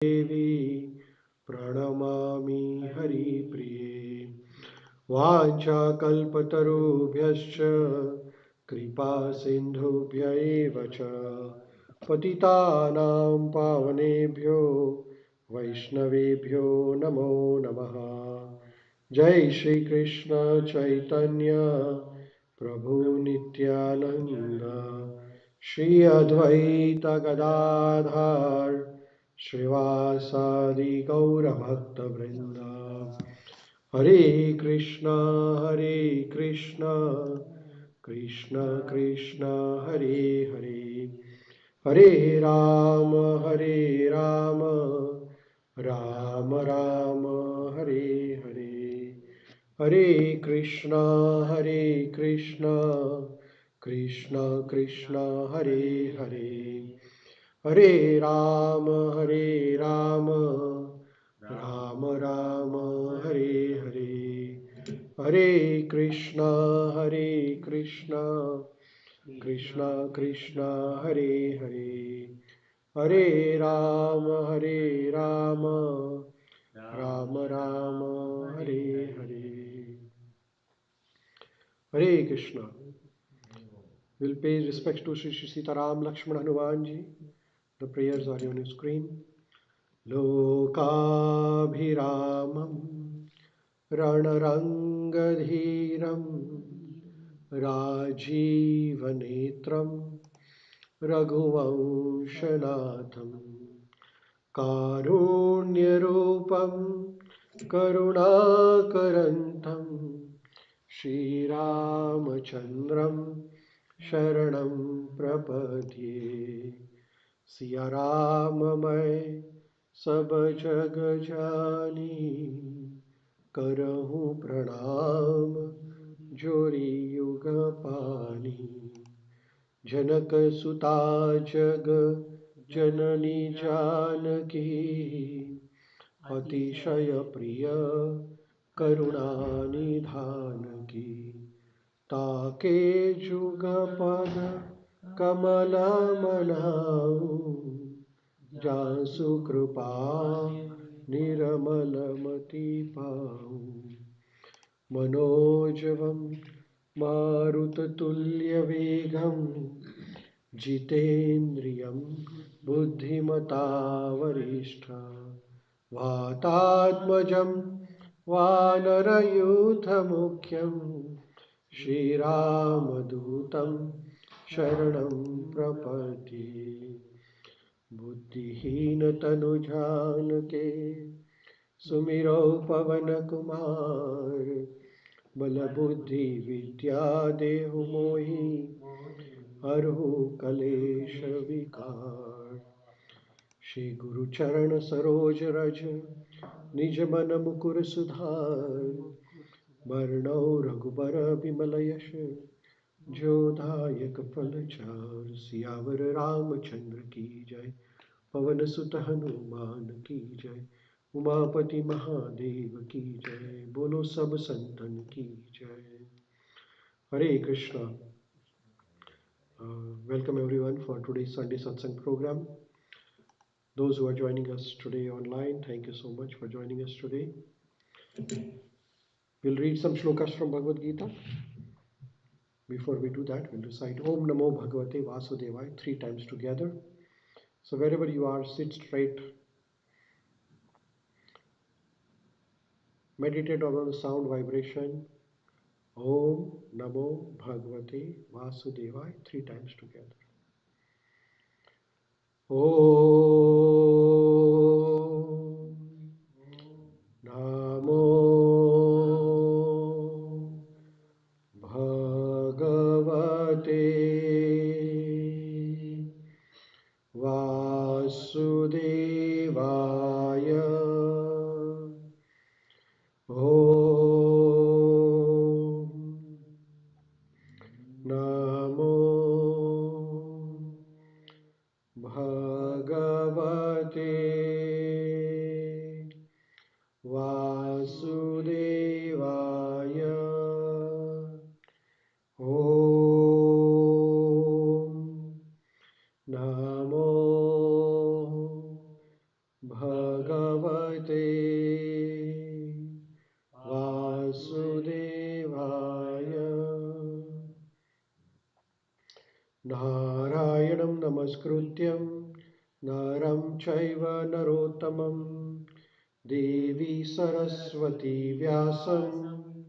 देवी प्रणमामि हरिप्रिये। वाञ्छाकल्पतरुभ्यश्च कृपा सिन्धुभ्य एव च पतितानां पावनेभ्यो वैष्णवेभ्यो नमो नमः। जय श्री कृष्ण चैतन्य प्रभु नित्यानंद श्री अद्वैत गदाधर श्रीवासादि गौरभक्तवृंद। हरे कृष्ण कृष्ण कृष्ण हरे हरे, हरे राम राम राम हरे हरे। हरे कृष्ण कृष्ण कृष्ण हरे हरे, हरे राम राम राम हरे हरे। हरे कृष्ण कृष्ण कृष्ण हरे हरे, हरे राम राम राम हरे हरे। हरे Krishna. We'll pay respects to Sri Sitaram Lakshman Hanuman ji. The prayers are on your screen. Lokabhiramam Ranarangadhiram Rajivanetram Raghuvanshanatham Karunyarupam Karunakarantam Shri Ramachandram शरणं प्रपद्ये। सिया राम मैं सब जग जानी, करहूँ प्रणाम जोरी युग पानी। जनक सुता जग जननी जानकी, अतिशय प्रिय करुणा निधान की। ताके जुगपद कमल मनाऊं, जासु कृपा निर्मल मति पाऊं। मनोजवं मारुततुल्यवेगं जितेन्द्रियं बुद्धिमता वरिष्ठा। वातात्मजं वानरयूथमुख्यं श्रीरामदूतं शरणं प्रपद्ये। बुद्धिहीन तनु जान के सुमिरो पवन कुमार। बल बुद्धि विद्या देहु मोहि, हरहु कलेश विकार। श्री गुरु चरण सरोज रज निज मन मुकुर सुधार। वर्णौ रघुबर विमल यश, जोदायक फलचार। सियावर रामचंद्र की जय, पवन सुत हनुमान की जय। उमापति महादेव की जय, बोलो सब संतन की जय। हरे Krishna. Welcome everyone for today's Sunday Satsang program. Those who are joining us today online, thank you so much for joining us today. We'll read some shlokas from Bhagavad Gita. Before we do that, we'll recite Om Namo Bhagavate Vasudevaya 3 times together. So wherever you are, sit straight. Meditate on the sound vibration. Om Namo Bhagavate Vasudevaya 3 times together. Om Namo Bhagavate Vasudevaya. Om Namo Bhagavate Vasudevaya. Om Namo Bhagavate Vasudevaya. Narayanam namaskrutyam naram chaiva narottamam Devi Saraswati Vyasam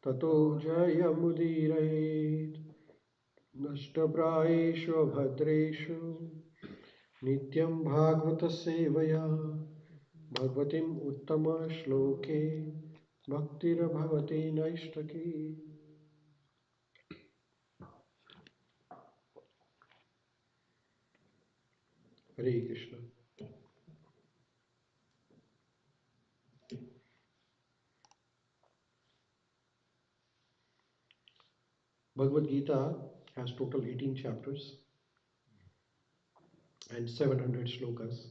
Tato Jayamudirayet. Nashtaprayeshu bhadreshu Nityam Bhagavata Sevaya Bhagavatim Uttama Shloke Bhaktira Bhavati Naishtaki. Hare Krishna. Bhagavad Gita has total 18 chapters and 700 shlokas.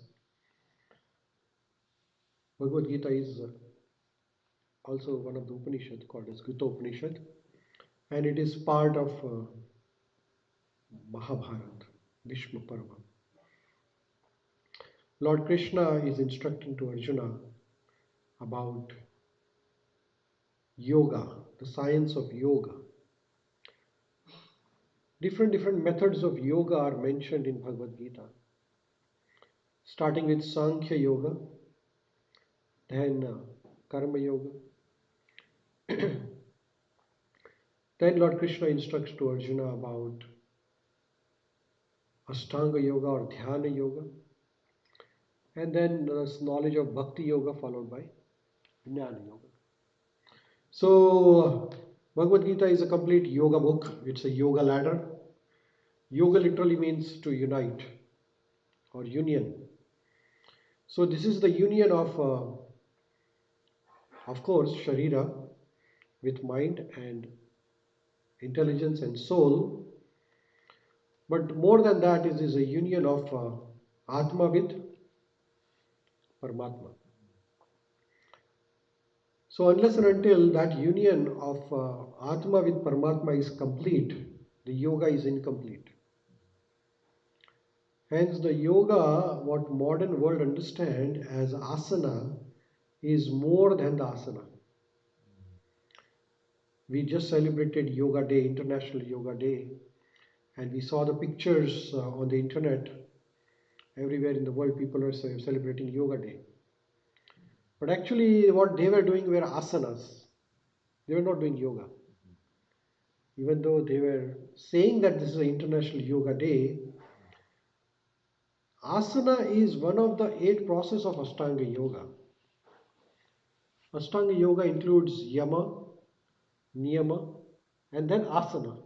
Bhagavad Gita is also one of the Upanishad called as Gita Upanishad, and it is part of Mahabharata, Bhishma Parva. Lord Krishna is instructing to Arjuna about yoga, the science of yoga. Different methods of yoga are mentioned in Bhagavad Gita, starting with Sankhya Yoga, then Karma Yoga. Then Lord Krishna instructs to Arjuna about Ashtanga Yoga or Dhyana Yoga, and then there's knowledge of Bhakti Yoga followed by Jnana Yoga. So Bhagavad Gita is a complete yoga book. It's a yoga ladder. Yoga literally means to unite or union. So this is the union of course, Sharira with mind and intelligence and soul. But more than that, it is a union of Atma with Paramatma. So unless and until that union of Atma with Paramatma is complete, the yoga is incomplete. Hence the yoga, what modern world understand as asana, is more than the asana. We just celebrated Yoga Day, International Yoga Day, and we saw the pictures on the internet. Everywhere in the world people are celebrating Yoga Day. But actually what they were doing were asanas. They were not doing yoga. Even though they were saying that this is an International Yoga Day, asana is one of the 8 processes of Ashtanga Yoga. Ashtanga Yoga includes yama, niyama, and then asana.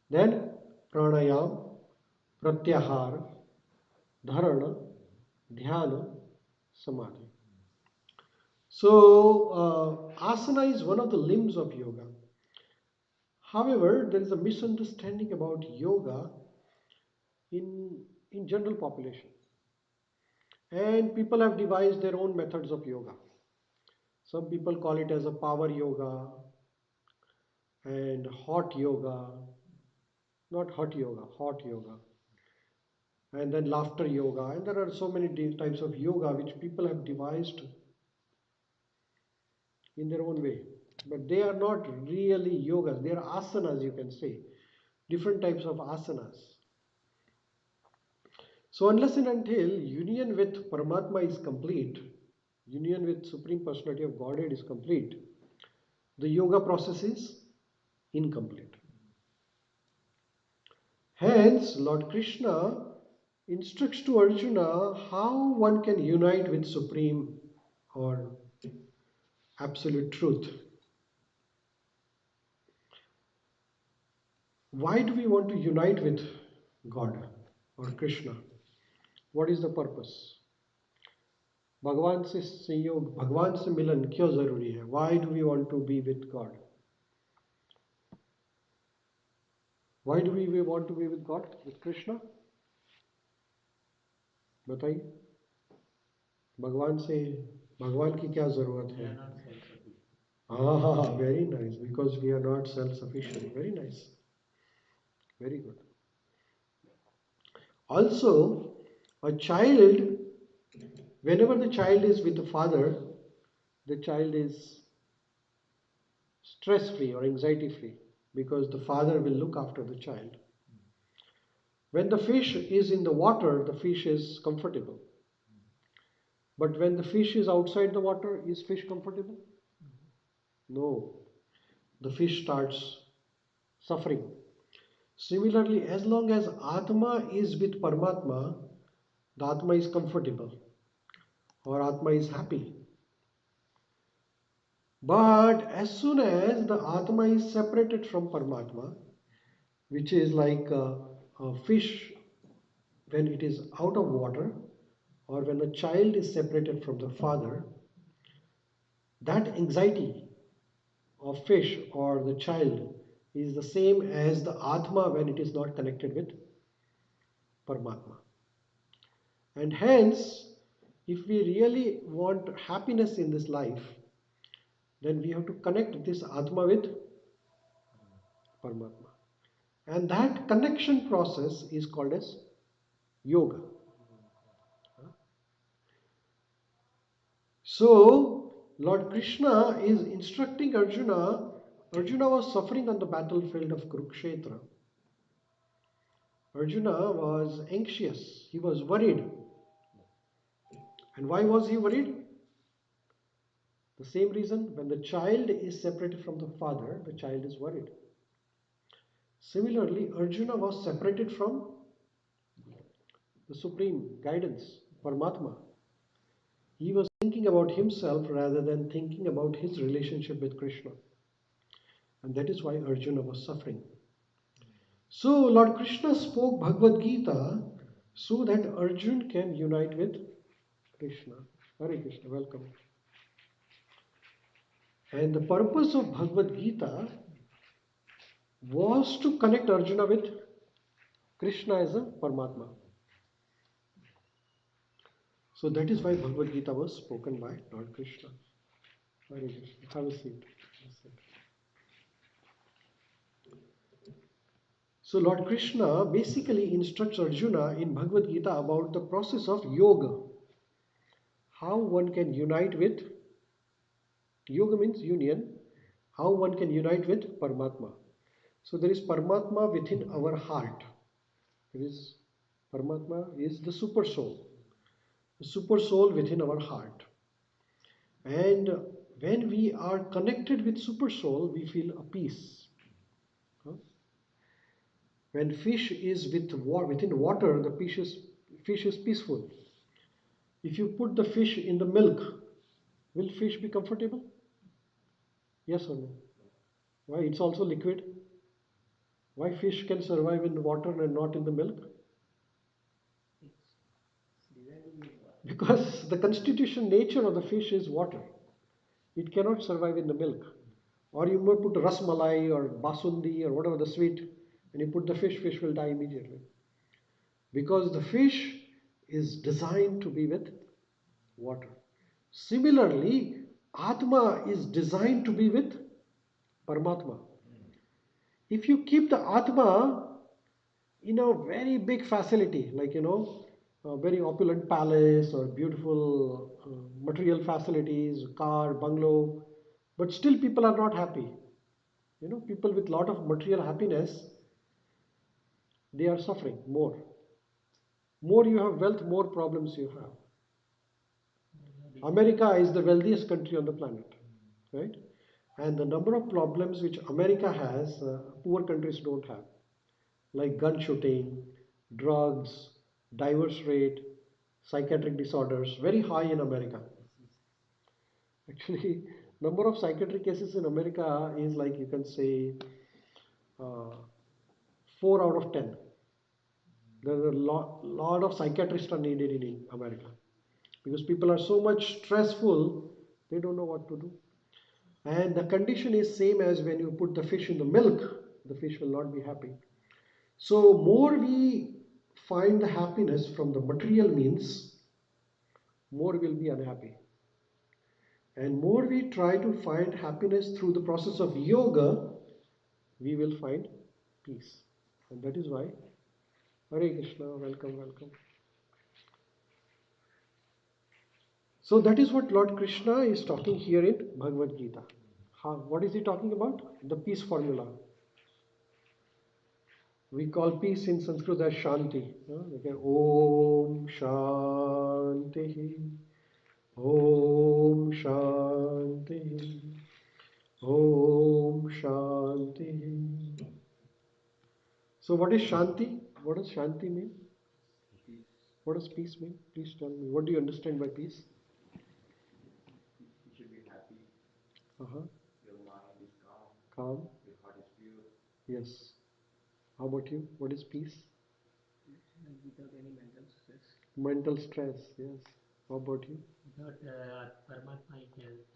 Then pranayam, pratyahara, dharana, dhyana, samadhi. So asana is one of the limbs of yoga. However, there is a misunderstanding about yoga in general population. And people have devised their own methods of yoga. Some people call it as a power yoga and hot yoga, not hot yoga, hot yoga. And then laughter yoga. And there are so many types of yoga which people have devised in their own way. But they are not really yogas. They are asanas, you can say. Different types of asanas. So unless and until union with Paramatma is complete, union with Supreme Personality of Godhead is complete, the yoga process is incomplete. Hence, Lord Krishna instructs to Arjuna how one can unite with Supreme or Absolute Truth. Why do we want to unite with God or Krishna? What is the purpose? भगवान से संयोग, भगवान से मिलन क्यों जरूरी है? Why do we want to be with God? Why do we want to be with God, with Krishna? बताइए, भगवान की क्या जरूरत है? Very nice, because we are not self-sufficient. Very nice, very good. Also, a child Whenever the child is with the father, the child is stress free or anxiety free because the father will look after the child. When the fish is in the water, the fish is comfortable. But when the fish is outside the water, is fish comfortable? No. The fish starts suffering. Similarly, as long as Atma is with Paramatma, the Atma is comfortable or Atma is happy. But as soon as the Atma is separated from Paramatma, which is like a fish when it is out of water, or when a child is separated from the father, that anxiety of fish or the child is the same as the Atma when it is not connected with Paramatma. And hence, if we really want happiness in this life, then we have to connect this Atma with Paramatma. And that connection process is called as yoga. So, Lord Krishna is instructing Arjuna. Arjuna was suffering on the battlefield of Kurukshetra. Arjuna was anxious, he was worried. And why was he worried? The same reason, when the child is separated from the father, the child is worried. Similarly, Arjuna was separated from the supreme guidance, Paramatma. He was thinking about himself rather than thinking about his relationship with Krishna. And that is why Arjuna was suffering. So Lord Krishna spoke Bhagavad Gita so that Arjuna can unite with Krishna. Hare Krishna, welcome. And the purpose of Bhagavad Gita was to connect Arjuna with Krishna as a Paramatma. So that is why Bhagavad Gita was spoken by Lord Krishna. Hare Krishna. Have a seat. So Lord Krishna basically instructs Arjuna in Bhagavad Gita about the process of yoga. How one can unite with, yoga means union, how one can unite with Paramatma. So there is Paramatma within our heart. There is Paramatma is the super soul. The super soul within our heart. And when we are connected with super soul, we feel a peace. When fish is within water, the fish is peaceful. If you put the fish in the milk, will fish be comfortable? Yes or no? Why? It's also liquid. Why fish can survive in the water and not in the milk? Because the constitution nature of the fish is water. It cannot survive in the milk. Or you may put ras malai or basundi or whatever the sweet, and you put the fish will die immediately. Because the fish is designed to be with water. Similarly, Atma is designed to be with Paramatma. If you keep the Atma in a very big facility, like a very opulent palace or beautiful material facilities, car, bungalow, but still people are not happy. People with lot of material happiness, they are suffering more. More you have wealth, more problems you have. America is the wealthiest country on the planet, right? And the number of problems which America has, poor countries don't have, like gun shooting, drugs, divorce rate, psychiatric disorders, very high in America. Actually, number of psychiatric cases in America is like you can say uh, 4 out of 10. There are a lot of psychiatrists are needed in America because people are so much stressful, they don't know what to do. And the condition is same as when you put the fish in the milk, the fish will not be happy. So more we find the happiness from the material means, more will be unhappy. And more we try to find happiness through the process of yoga, we will find peace. And that is why, Hare Krishna, welcome, welcome. So that is what Lord Krishna is talking here in Bhagavad Gita. What is he talking about? The peace formula. We call peace in Sanskrit as Shanti. Okay. Om Shanti. Om Shanti. Om Shanti. So what is Shanti? What does Shanti mean? What does peace mean? Please tell me. What do you understand by peace? You should be happy. Uh-huh. Your mind is calm. Calm. Your heart is pure. Yes. How about you? What is peace? Without any mental stress. Mental stress. Yes. How about you? Without Paramatma, Atma is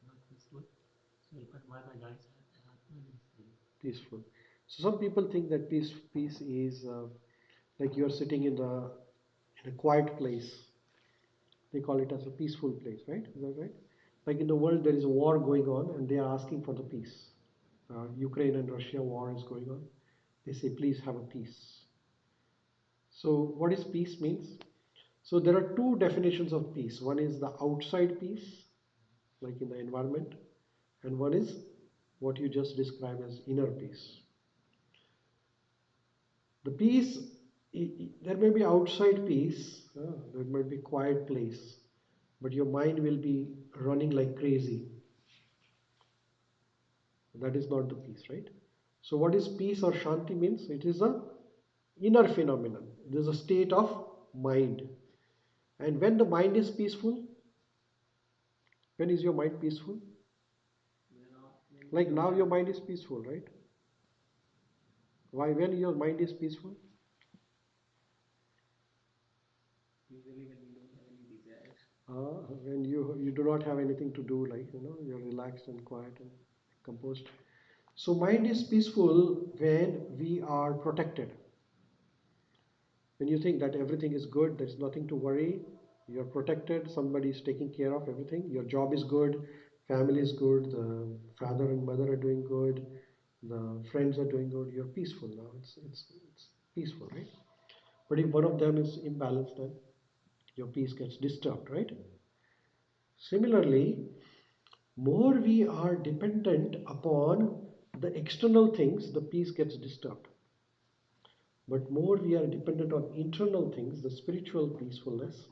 not peaceful. So if Paramatma joins Atma is Peaceful. So some people think that peace is like you are sitting in a quiet place. They call it as a peaceful place, right? Is that right? Like in the world, there is a war going on, and they are asking for the peace. Ukraine and Russia war is going on. They say, please have a peace. So, what is peace means? So, there are two definitions of peace. One is the outside peace, like in the environment, and one is what you just described as inner peace. The peace, there may be outside peace, there might be quiet place, but your mind will be running like crazy. That is not the peace, right? So, what is peace or Shanti means? It is a inner phenomenon. It is a state of mind. And when the mind is peaceful, when is your mind peaceful? Like now, your mind is peaceful, right? Why? When your mind is peaceful? usually when you don't have any desires. When you do not have anything to do, like you're relaxed and quiet and composed. So mind is peaceful when we are protected. When you think that everything is good, there's nothing to worry, you're protected, somebody is taking care of everything, your job is good, family is good, the father and mother are doing good, the friends are doing good, you're peaceful now. It's peaceful, right? But if one of them is imbalanced, then your peace gets disturbed, right? Similarly, more we are dependent upon the external things, the peace gets disturbed. But more we are dependent on internal things, the spiritual peacefulness,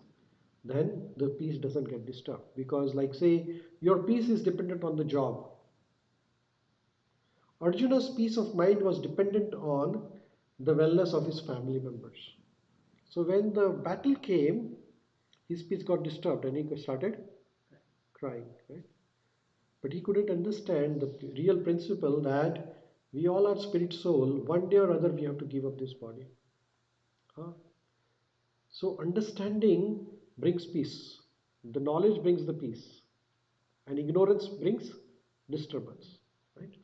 then the peace doesn't get disturbed. Because, like, say, your peace is dependent on the job. Arjuna's peace of mind was dependent on the wellness of his family members. So, when the battle came, his peace got disturbed and he started crying, right? But he couldn't understand the real principle that we all are spirit soul. One day or other, we have to give up this body. Huh? So, understanding brings peace. The knowledge brings the peace, and ignorance brings disturbance. Right?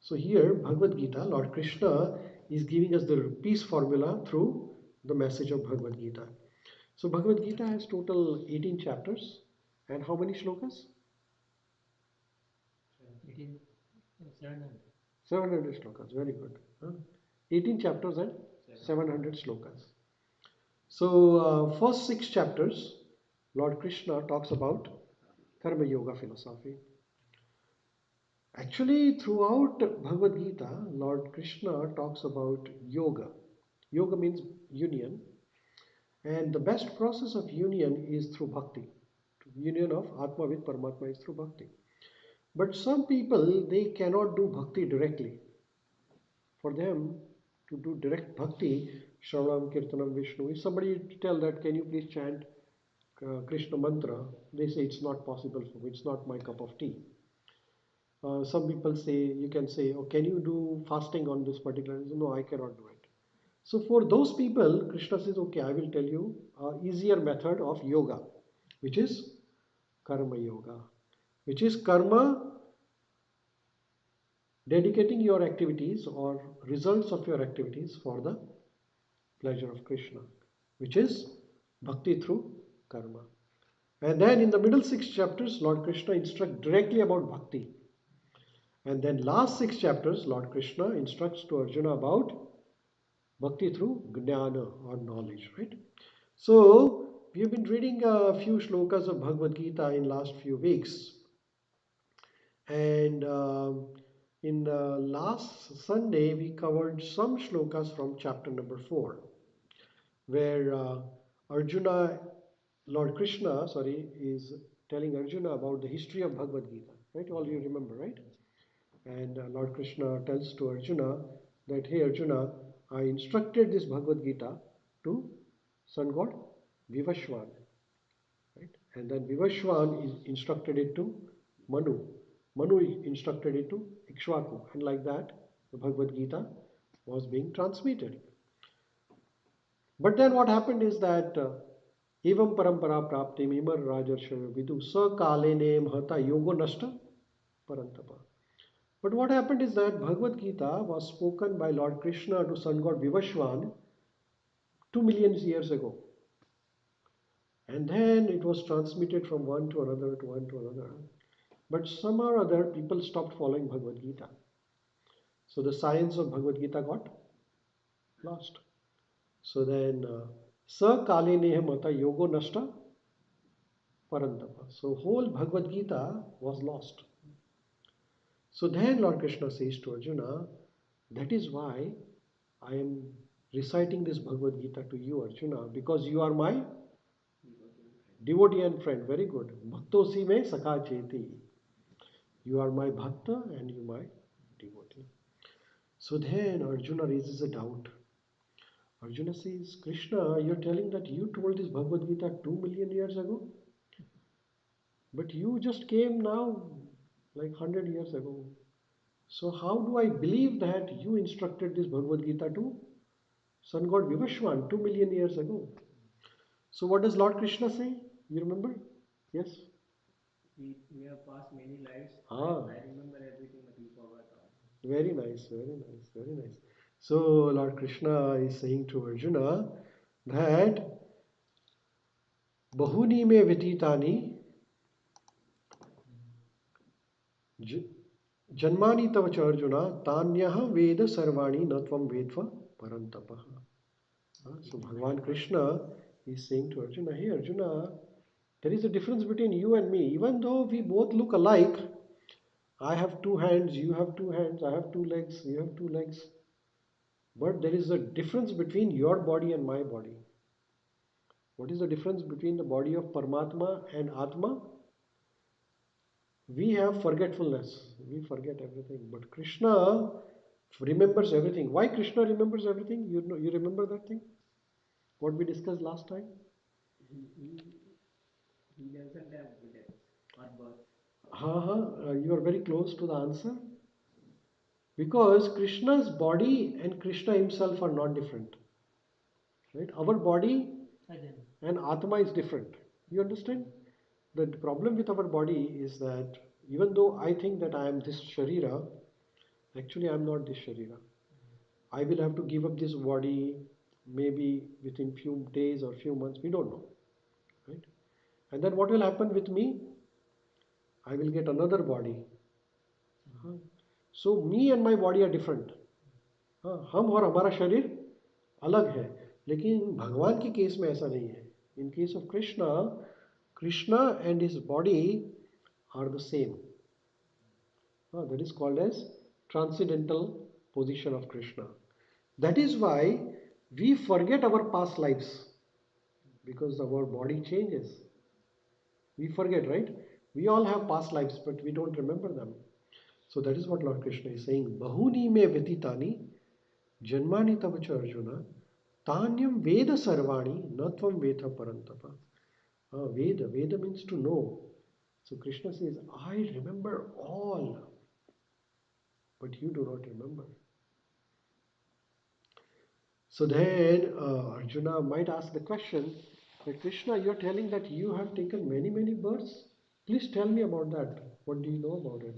So, here, Bhagavad Gita, Lord Krishna is giving us the peace formula through the message of Bhagavad Gita. So, Bhagavad Gita has total 18 chapters, and how many shlokas? 18, 700. 700 shlokas, very good. 18 chapters and 700 shlokas. So, first 6 chapters, Lord Krishna talks about Karma Yoga philosophy. Actually, throughout Bhagavad Gita, Lord Krishna talks about yoga. Yoga means union, and the best process of union is through bhakti. Union of Atma with Paramatma is through bhakti. But some people they cannot do bhakti directly. For them to do direct bhakti, Shravanam, Kirtanam, Vishnu, if somebody tell that, can you please chant Krishna mantra, they say it's not possible for me, it's not my cup of tea. Some people say, you can say, oh, can you do fasting on this particular? No, I cannot do it. So for those people, Krishna says, okay, I will tell you an easier method of yoga, which is karma yoga, which is karma, dedicating your activities or results of your activities for the pleasure of Krishna, which is bhakti through karma. And then in the middle 6 chapters, Lord Krishna instructs directly about bhakti. And then last 6 chapters, Lord Krishna instructs to Arjuna about bhakti through jnana or knowledge, right? So We have been reading a few shlokas of Bhagavad Gita in last few weeks, and in the last Sunday we covered some shlokas from chapter number 4, where Arjuna, Lord Krishna, sorry, is telling Arjuna about the history of Bhagavad Gita. Right? All you remember, right? And Lord Krishna tells to Arjuna that, hey Arjuna, I instructed this Bhagavad Gita to sun god Vivashwan. Right? And then Vivashwan is instructed it to Manu. Manu instructed it to Ikshvaku. And like that, the Bhagavad Gita was being transmitted. But then what happened is that evam parampara praptim imar rajarshayo vidu sa kalene mahata yogo nashta parantapa. But what happened is that Bhagavad Gita was spoken by Lord Krishna to sun god Vivashwan 2 million years ago. And then it was transmitted from one to another to one to another. But somehow or other, people stopped following Bhagavad Gita. So the science of Bhagavad Gita got lost. So then, sa kale neha mata yogo nashta parantapa. So whole Bhagavad Gita was lost. So then Lord Krishna says to Arjuna, that is why I am reciting this Bhagavad Gita to you, Arjuna, because you are my devotee and friend. Very good. Bhaktosi me sakha cheti. You are my bhakta and you my devotee. So then Arjuna raises a doubt. Arjuna says, Krishna, you're telling that you told this Bhagavad Gita 2 million years ago? But you just came now, like 100 years ago. So how do I believe that you instructed this Bhagavad Gita to sun god Vivashwan 2 million years ago? So what does Lord Krishna say? You remember? Yes? We have passed many lives. Ah. I remember everything, but we forgot all. Very nice, very nice, very nice. So Lord Krishna is saying to Arjuna that Bahuni me vititani Janmani tava cha Arjuna Tanyaha Veda Sarvani Natvam Vedva Parantapaha. So Bhagavan Krishna is saying to Arjuna, hey Arjuna, there is a difference between you and me. Even though we both look alike, I have 2 hands, you have 2 hands, I have 2 legs, you have 2 legs. But there is a difference between your body and my body. What is the difference between the body of Paramatma and Atma? We have forgetfulness. We forget everything. But Krishna remembers everything. Why Krishna remembers everything? You know, you remember that thing? What we discussed last time? He doesn't have death or birth. You are very close to the answer. Because Krishna's body and Krishna himself are not different. Right? Our body and Atma is different. You understand? The problem with our body is that even though I think that I am this Sharira, actually I am not this Sharira. I will have to give up this body maybe within few days or few months. We don't know. Right? And then what will happen with me? I will get another body. So me and my body are different. हम और हमारा शरीर अलग है, लेकिन भगवान के case में ऐसा नहीं है. In case of Krishna, Krishna and his body are the same. That is called as transcendental position of Krishna. That is why we forget our past lives, because our body changes. We forget, right? We all have past lives, but we don't remember them. So that is what Lord Krishna is saying. Bahuni me vyatitani janmani tavacha Arjuna tanyam veda sarvani natvam veda parantapa. Veda means to know. So Krishna says, I remember all, but you do not remember. So then Arjuna might ask the question that Krishna, you are telling that you have taken many births. Please tell me about that. What do you know about it?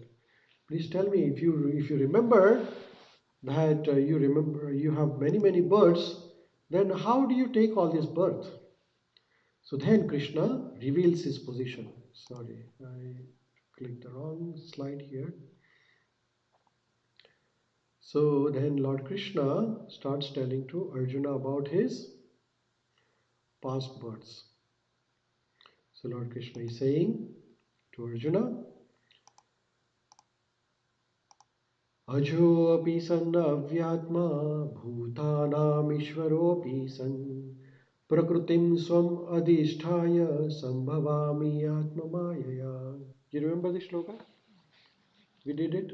Please tell me if you remember that you have many births. Then how do you take all this birth? So then Krishna reveals his position. Sorry, I clicked the wrong slide here. So then Lord Krishna starts telling to Arjuna about his past births. So Lord Krishna is saying to Arjuna, Ajopi san avyatma bhutanam ishvaropi san prakritim swam adhisthaya sambhavami atma mayaya. You remember this shloka? We did it?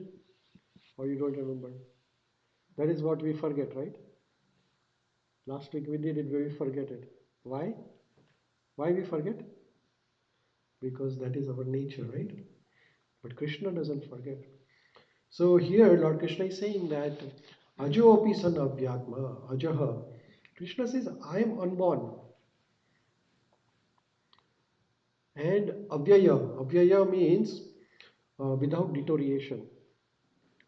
Or you don't remember? That is what we forget, right? Last week we did it, we forget it. Why? Why we forget? Because that is our nature, right? But Krishna doesn't forget. So here Lord Krishna is saying that Ajo api san avyatma, ajaha. Krishna says, I am unborn. And avyaya. Avyaya means without deterioration.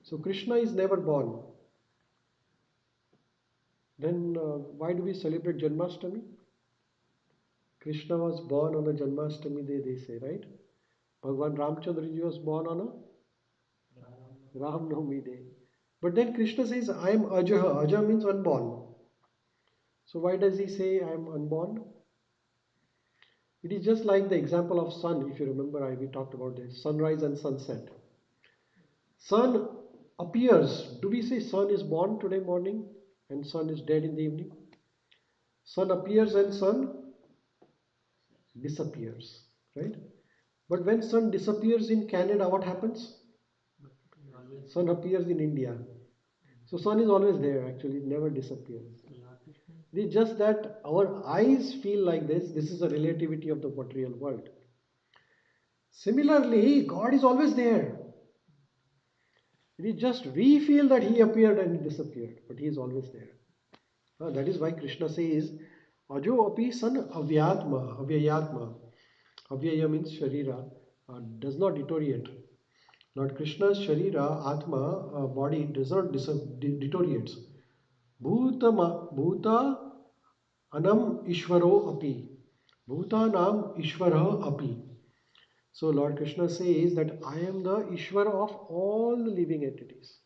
So Krishna is never born. Then why do we celebrate Janmashtami? Krishna was born on a Janmashtami day, they say, right? Bhagwan Ramchandra ji was born on a Ram Navami day. But then Krishna says, I am Ajaha. Aja means unborn. So why does he say I am unborn? It is just like the example of sun. If you remember, we talked about this. Sunrise and sunset. Sun appears. Do we say sun is born today morning and sun is dead in the evening? Sun appears and sun disappears. Right? But when sun disappears in Canada, what happens? Sun appears in India. So sun is always there actually, it never disappears. It is just that our eyes feel like this. This is the relativity of the material world. Similarly, God is always there. It is just we feel that He appeared and He disappeared, but He is always there. That is why Krishna says, Ajo api san avyatma, avyayatma. Avyaya means sharira, does not deteriorate. Lord Krishna's sharira, atma, body does not deteriorates. Bhuta anam ishvaro api. Bhutanam ishvara api. So Lord Krishna says that I am the Ishvara of all the living entities.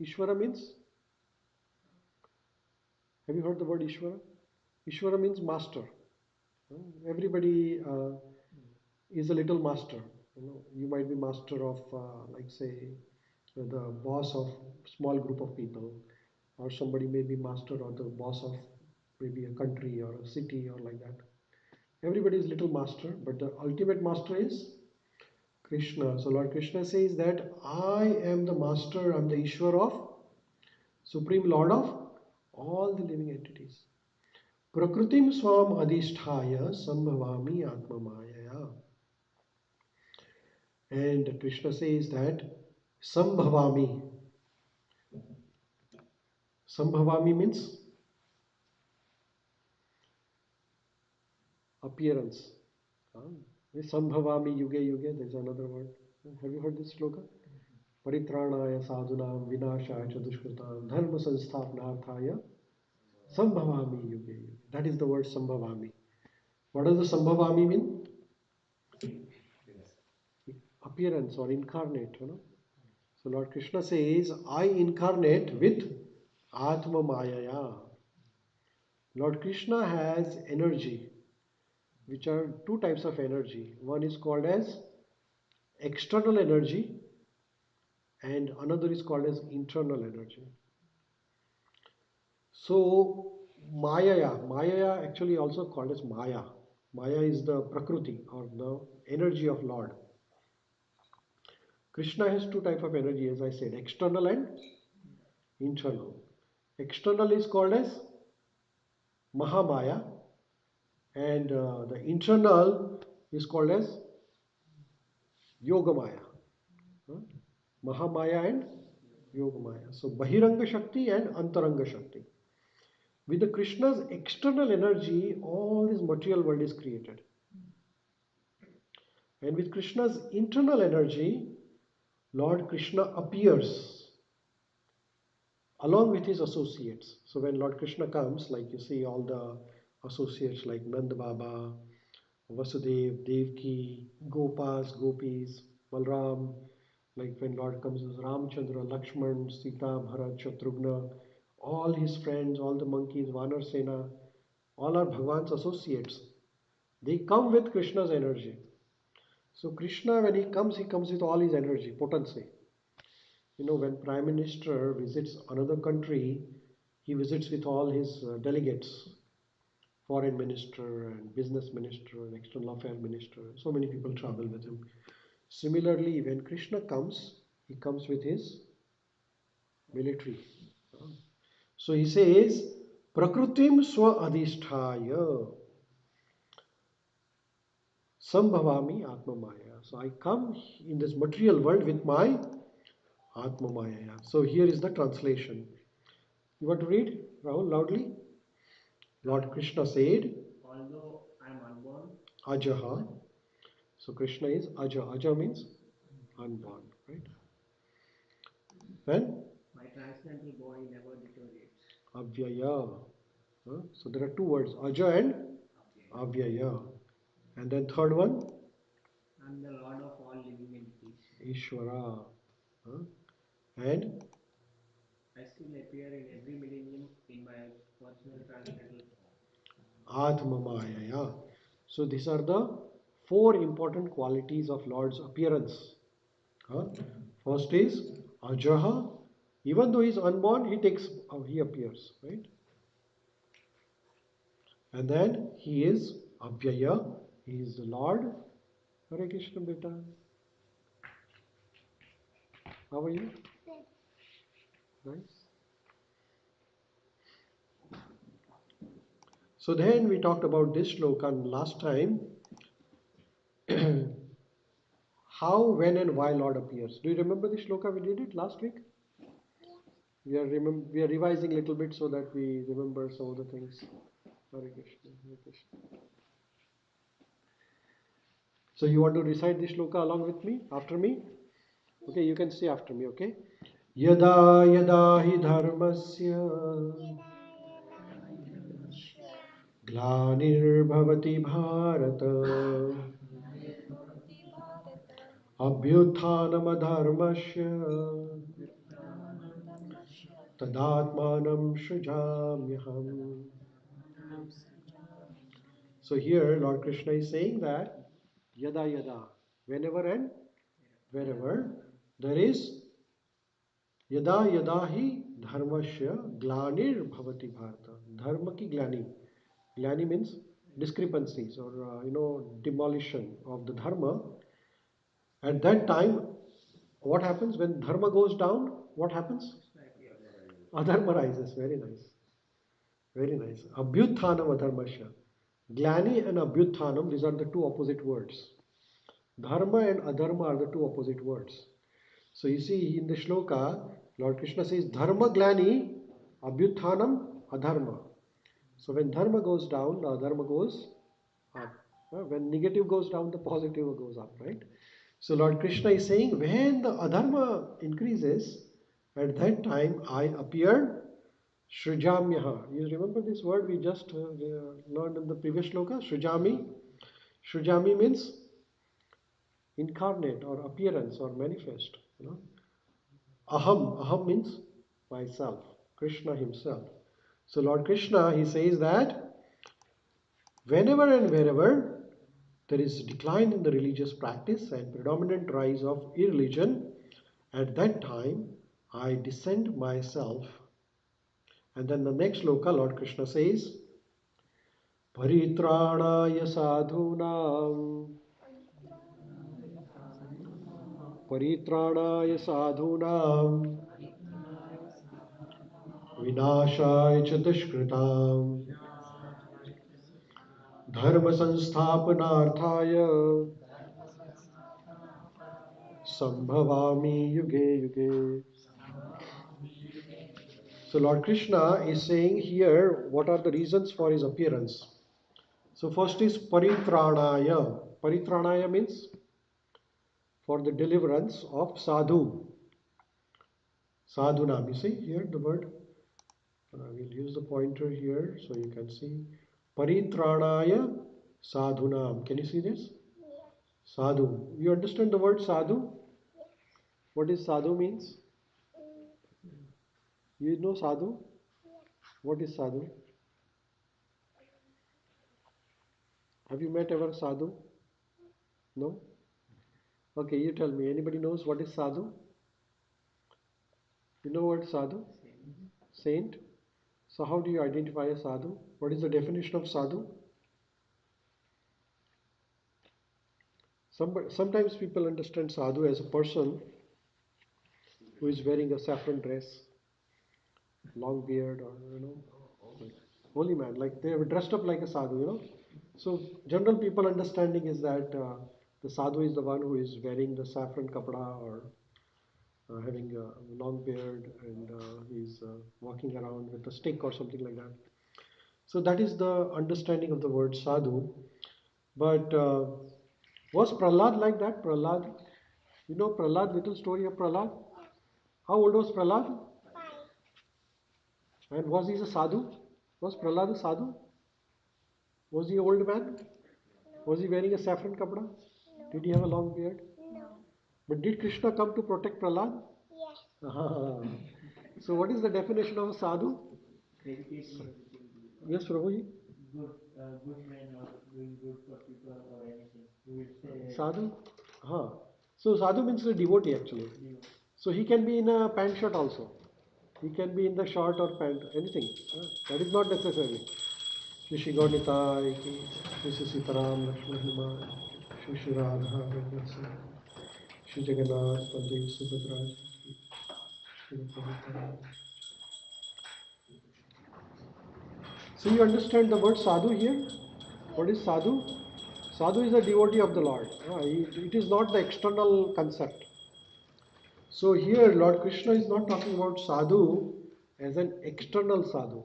Ishvara means, have you heard the word Ishvara? Ishvara means master. Everybody is a little master. You might be master of, like say, the boss of small group of people, or somebody may be master or the boss of maybe a country or a city or like that. Everybody is little master, but the ultimate master is Krishna. So Lord Krishna says that I am the master, I'm the Ishwar of, Supreme Lord of all the living entities. Prakritim swam adhisthaya sambhavami atmamayaya. And Krishna says that sambhavami. Sambhavami means appearance. Sambhavami yuge yuge, there's another word. Have you heard this sloka? Paritranaya sadhunam vinashaya cha dushkritam dharma sansthapanarthaya sambhavami yuge yuge. That is the word sambhavami. What does the sambhavami mean? Appearance or incarnate. So Lord Krishna says, I incarnate with Atma Mayaya. Lord Krishna has energy, which are two types of energy. One is called as external energy and another is called as internal energy. So Maya actually also called as Maya. Maya is the Prakriti or the energy of Lord. Krishna has two types of energy, as I said, external and internal. External is called as Mahamaya and the internal is called as Yogamaya. Huh? Mahamaya and Yogamaya. So Bahiranga Shakti and Antaranga Shakti. With the Krishna's external energy, all this material world is created. And with Krishna's internal energy, Lord Krishna appears along with his associates. So when Lord Krishna comes, like you see all the associates like Nand Baba, Vasudev, Devki, Gopas, Gopis, Balram, like when Lord comes as Ramchandra, Lakshman, Sita, Bharat, Shatrughna, all his friends, all the monkeys, Vanar Sena, all are Bhagwan's associates. They come with Krishna's energy. So Krishna, when he comes with all his energy, potency. When Prime Minister visits another country, he visits with all his delegates, foreign minister and business minister and external affairs minister. So many people travel with him. Similarly, when Krishna comes, he comes with his military. So he says, Prakrutim swa adhisthaya sambhavami atma maya. So I come in this material world with my atma maya. So here is the translation. You want to read, Rahul, loudly? Lord Krishna said, although I am unborn, Ajaha. So Krishna is Aja. Aja means unborn, right? Then my transcendental body never deteriorates. Avyaya. So there are two words, Aja and Avyaya. And then third one, I am the Lord of all living entities. Ishvara. And I still appear in every millennium in my personal transcendental Atma Maya. So these are the four important qualities of Lord's appearance. First is Ajaha. Even though he is unborn, he appears, right? And then he is Avyaya. He is the Lord. Hare Krishna Beta. How are you? Nice. So then we talked about this shloka last time. How, when, and why Lord appears. Do you remember the shloka? We did it last week. We are revising a little bit so that we remember some of the things. Hare Krishna, Hare Krishna. So you want to recite the shloka along with me, after me? Okay, you can say after me, okay? Yada yada hi dharmasya ग्लानिर्भवति Bharat अभ्युत्थानमधर्मस्य तदात्मानं सृजाम्यहम्. So here Lord Krishna is saying that yada yada, whenever and wherever there is yada yada hi dharmasya glanir bhavati bharata. Dharma ki glani. Glani means discrepancies or demolition of the dharma. At that time, what happens when dharma goes down? What happens? Adharma rises. Very nice. Very nice. Abhyuthanam adharmasya. Glani and abhyuthanam, these are the two opposite words. Dharma and adharma are the two opposite words. So you see in the shloka, Lord Krishna says dharma glani, abhyuthanam adharma. So when dharma goes down, the adharma goes up. When negative goes down, the positive goes up, right? So Lord Krishna is saying, when the adharma increases, at that time I appear Shrujamyaha. You remember this word we just learned in the previous shloka? Shrujami. Shrujami means incarnate or appearance or manifest. Aham. Aham means myself. Krishna himself. So Lord Krishna, he says that whenever and wherever there is decline in the religious practice and predominant rise of irreligion, at that time I descend myself. And then the next sloka, Lord Krishna says, Paritrāṇāya sadhūnām Paritrāṇāya sadhūnām Vināṣāya ca duṣkritām Dharma samsthapanārthāya Sambhavami yuge yuge. So Lord Krishna is saying here what are the reasons for his appearance. So first is Paritranaya. Paritranaya means for the deliverance of sadhu. Sadhunam. You see here the word. We'll use the pointer here so you can see. Paritranaya sadhunam. Can you see this? Sadhu. You understand the word sadhu? What is sadhu means? You know sadhu? What is sadhu? Have you met ever sadhu? No? Okay, you tell me. Anybody knows what is sadhu? You know what sadhu? Saint. So how do you identify a sadhu? What is the definition of sadhu? Sometimes people understand sadhu as a person who is wearing a saffron dress, long beard, or like holy man, like they were dressed up like a sadhu. So general people understanding is that the sadhu is the one who is wearing the saffron kapda or having a long beard and he's walking around with a stick or something like that. So that is the understanding of the word sadhu. But was Prahlad like that? Prahlad, Prahlad, little story of Prahlad. How old was Prahlad? And was he a sadhu? Was Prahlad a sadhu? Was he an old man? Was he wearing a saffron kapda? Did he have a long beard? But did Krishna come to protect Prahlad? Ah. So what is the definition of a sadhu? Yes, Prabhuji. Sadhu? Huh. So sadhu means a devotee actually. So he can be in a pant shirt also. He can be in the short or pant, anything. That is not necessarily. Shri Shri Gaunitai ki, Shri Shri Sitaram Lakshman Hanuman, Shri Shri Radha Vrindasana, Shri Jagannath Baladev Subhadra ki, Shri Prabhupada. So you understand the word sadhu here? What is sadhu? Sadhu is a devotee of the Lord. It is not the external concept. So here Lord Krishna is not talking about sadhu as an external sadhu.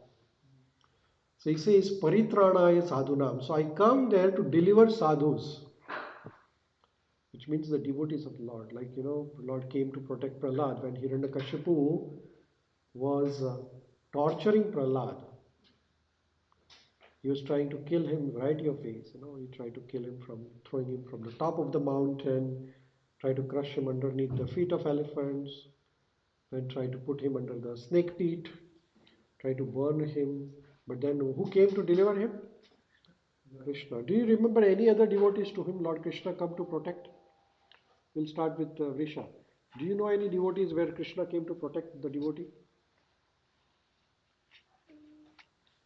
So he says paritranaya sadhunam. So I come there to deliver sadhus, which means the devotees of the Lord. Like Lord came to protect Prahlad when Hiranyakashipu was torturing Prahlad. He was trying to kill him variety of ways. He tried to kill him from throwing him from the top of the mountain, try to crush him underneath the feet of elephants, then try to put him under the snake pit, try to burn him. But then who came to deliver him? Krishna. Do you remember any other devotees to whom Lord Krishna come to protect? We'll start with Vrisha. Do you know any devotees where Krishna came to protect the devotee?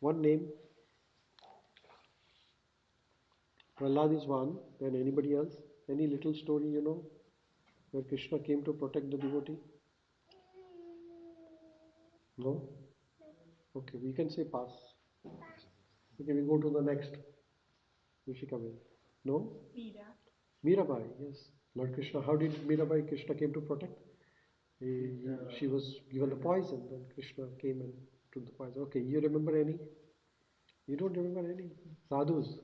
One name. Prahlad is one. Then anybody else? Any little story where Krishna came to protect the devotee? No? Okay, we can say pass. Okay, we go to the next. Rishika Vai. No? Mirabai, yes. Lord Krishna, how did Mirabai Krishna came to protect? She was given the poison, then Krishna came and took the poison. Okay, you remember any? You don't remember any? Sadhus?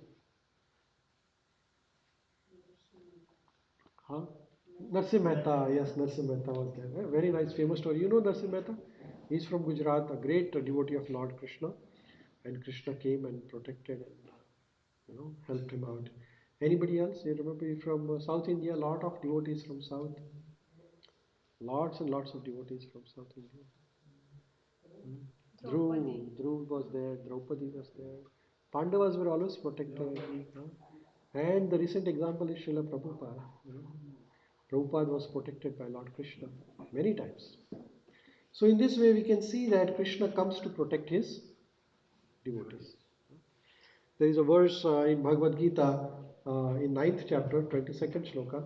Huh? Narsim Mehta, yes, Narsim Mehta was there. Very nice, famous story. You know Narsim Mehta? He's from Gujarat, a great devotee of Lord Krishna. And Krishna came and protected and helped him out. Anybody else? You remember from South India? A lot of devotees from South. Lots and lots of devotees from South India. Dhruv was there. Draupadi was there. Pandavas were always protected. And the recent example is Srila Prabhupada. Prabhupada was protected by Lord Krishna many times. So in this way we can see that Krishna comes to protect his devotees. There is a verse in Bhagavad Gita in 9th chapter, 22nd shloka.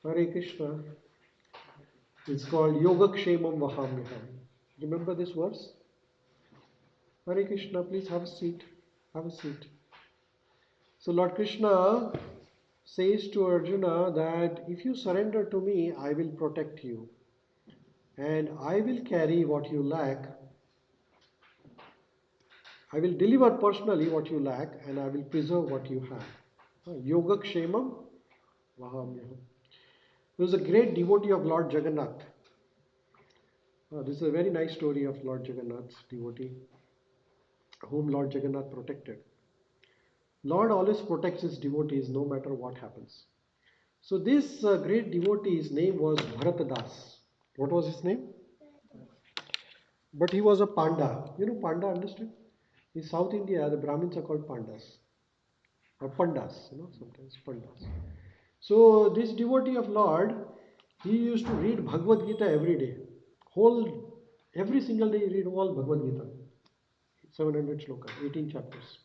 Hare Krishna. It's called Yogakshemam Vahamyaham. Remember this verse? Hare Krishna, please have a seat. Have a seat. So Lord Krishna says to Arjuna that if you surrender to me, I will protect you. And I will carry what you lack. I will deliver personally what you lack and I will preserve what you have. Yogakshemam Vahamyaham. There was a great devotee of Lord Jagannath. This is a very nice story of Lord Jagannath's devotee, whom Lord Jagannath protected. Lord always protects his devotees no matter what happens. So this great devotee's name was Bharatadas. What was his name? But he was a Panda. You know Panda, understand? In South India, the Brahmins are called Pandas. or pandas, sometimes pandas. So this devotee of Lord, he used to read Bhagavad Gita every day. Every single day he read all Bhagavad Gita. 700 slokas, 18 chapters.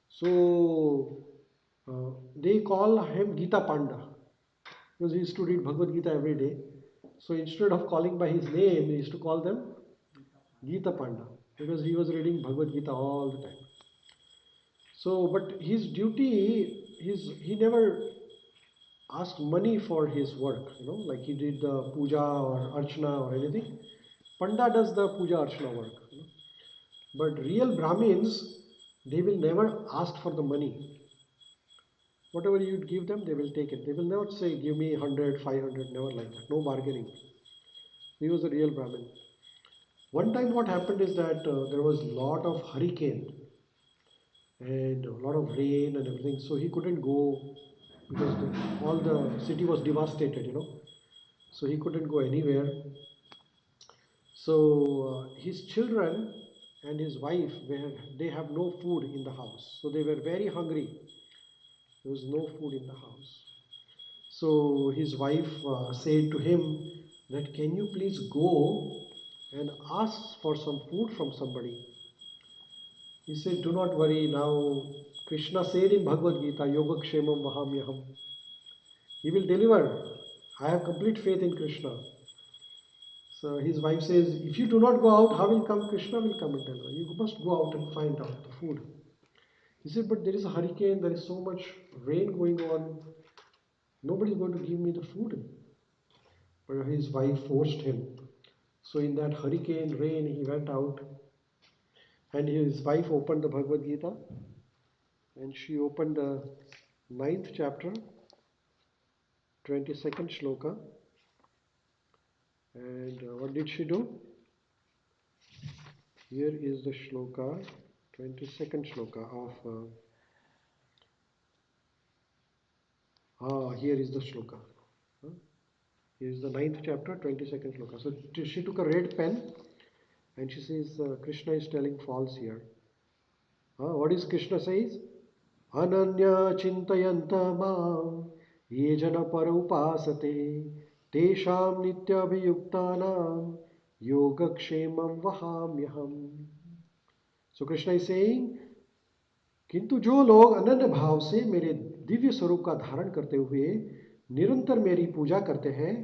So they call him Gita Panda because he used to read Bhagavad Gita every day. So instead of calling by his name, they used to call them Gita Panda because he was reading Bhagavad Gita all the time. So, but his duty, he never asked money for his work, like he did the puja or archana or anything. Panda does the puja archana work. But real Brahmins, they will never ask for the money. Whatever you give them, they will take it. They will never say, give me 100, 500, never like that. No bargaining. He was a real Brahmin. One time what happened is that there was a lot of hurricane and a lot of rain and everything. So he couldn't go because all the city was devastated. So he couldn't go anywhere. So his children and his wife, they have no food in the house. So they were very hungry. There was no food in the house. So his wife said to him that, can you please go and ask for some food from somebody? He said, do not worry now. Krishna said in Bhagavad Gita, Yoga Kshemam Vahamyaham. He will deliver. I have complete faith in Krishna. So his wife says, if you do not go out, how will come? Krishna will come and deliver. You must go out and find out the food. He said, but there is a hurricane, there is so much rain going on. Nobody is going to give me the food. But his wife forced him. So in that hurricane rain, he went out and his wife opened the Bhagavad Gita and she opened the ninth chapter, 22nd shloka. And what did she do? Here is the shloka, 22nd shloka of. Here is the shloka. Huh? Here is the ninth chapter, 22nd shloka. So she took a red pen and she says, Krishna is telling false here. What is Krishna says? Ananya chintayanta mam ye jana parupasate tesham nitya abhiyuktanam yogakshemam vahamyaham. So Krishna is saying, किंतु जो लोग अनन्य भाव से मेरे दिव्य स्वरूप का धारण करते हुए निरंतर मेरी पूजा करते हैं,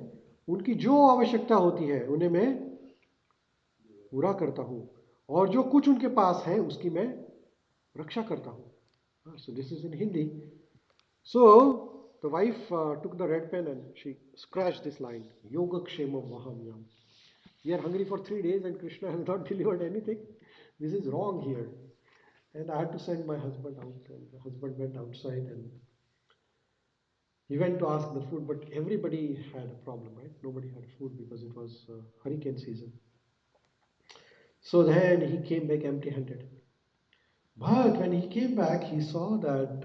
उनकी जो आवश्यकता होती है उन्हें मैं पूरा करता हूँ और जो कुछ उनके पास है उसकी मैं रक्षा करता हूँ. So this is in Hindi. So the wife took the red pen and she scratched this line, Yoga Kshemam Vahamyam. We are hungry for 3 days and Krishna has not delivered anything. This is wrong here. And I had to send my husband out, and the husband went outside and he went to ask the food, but everybody had a problem, right? Nobody had food because it was hurricane season. So then he came back empty-handed. But when he came back, he saw that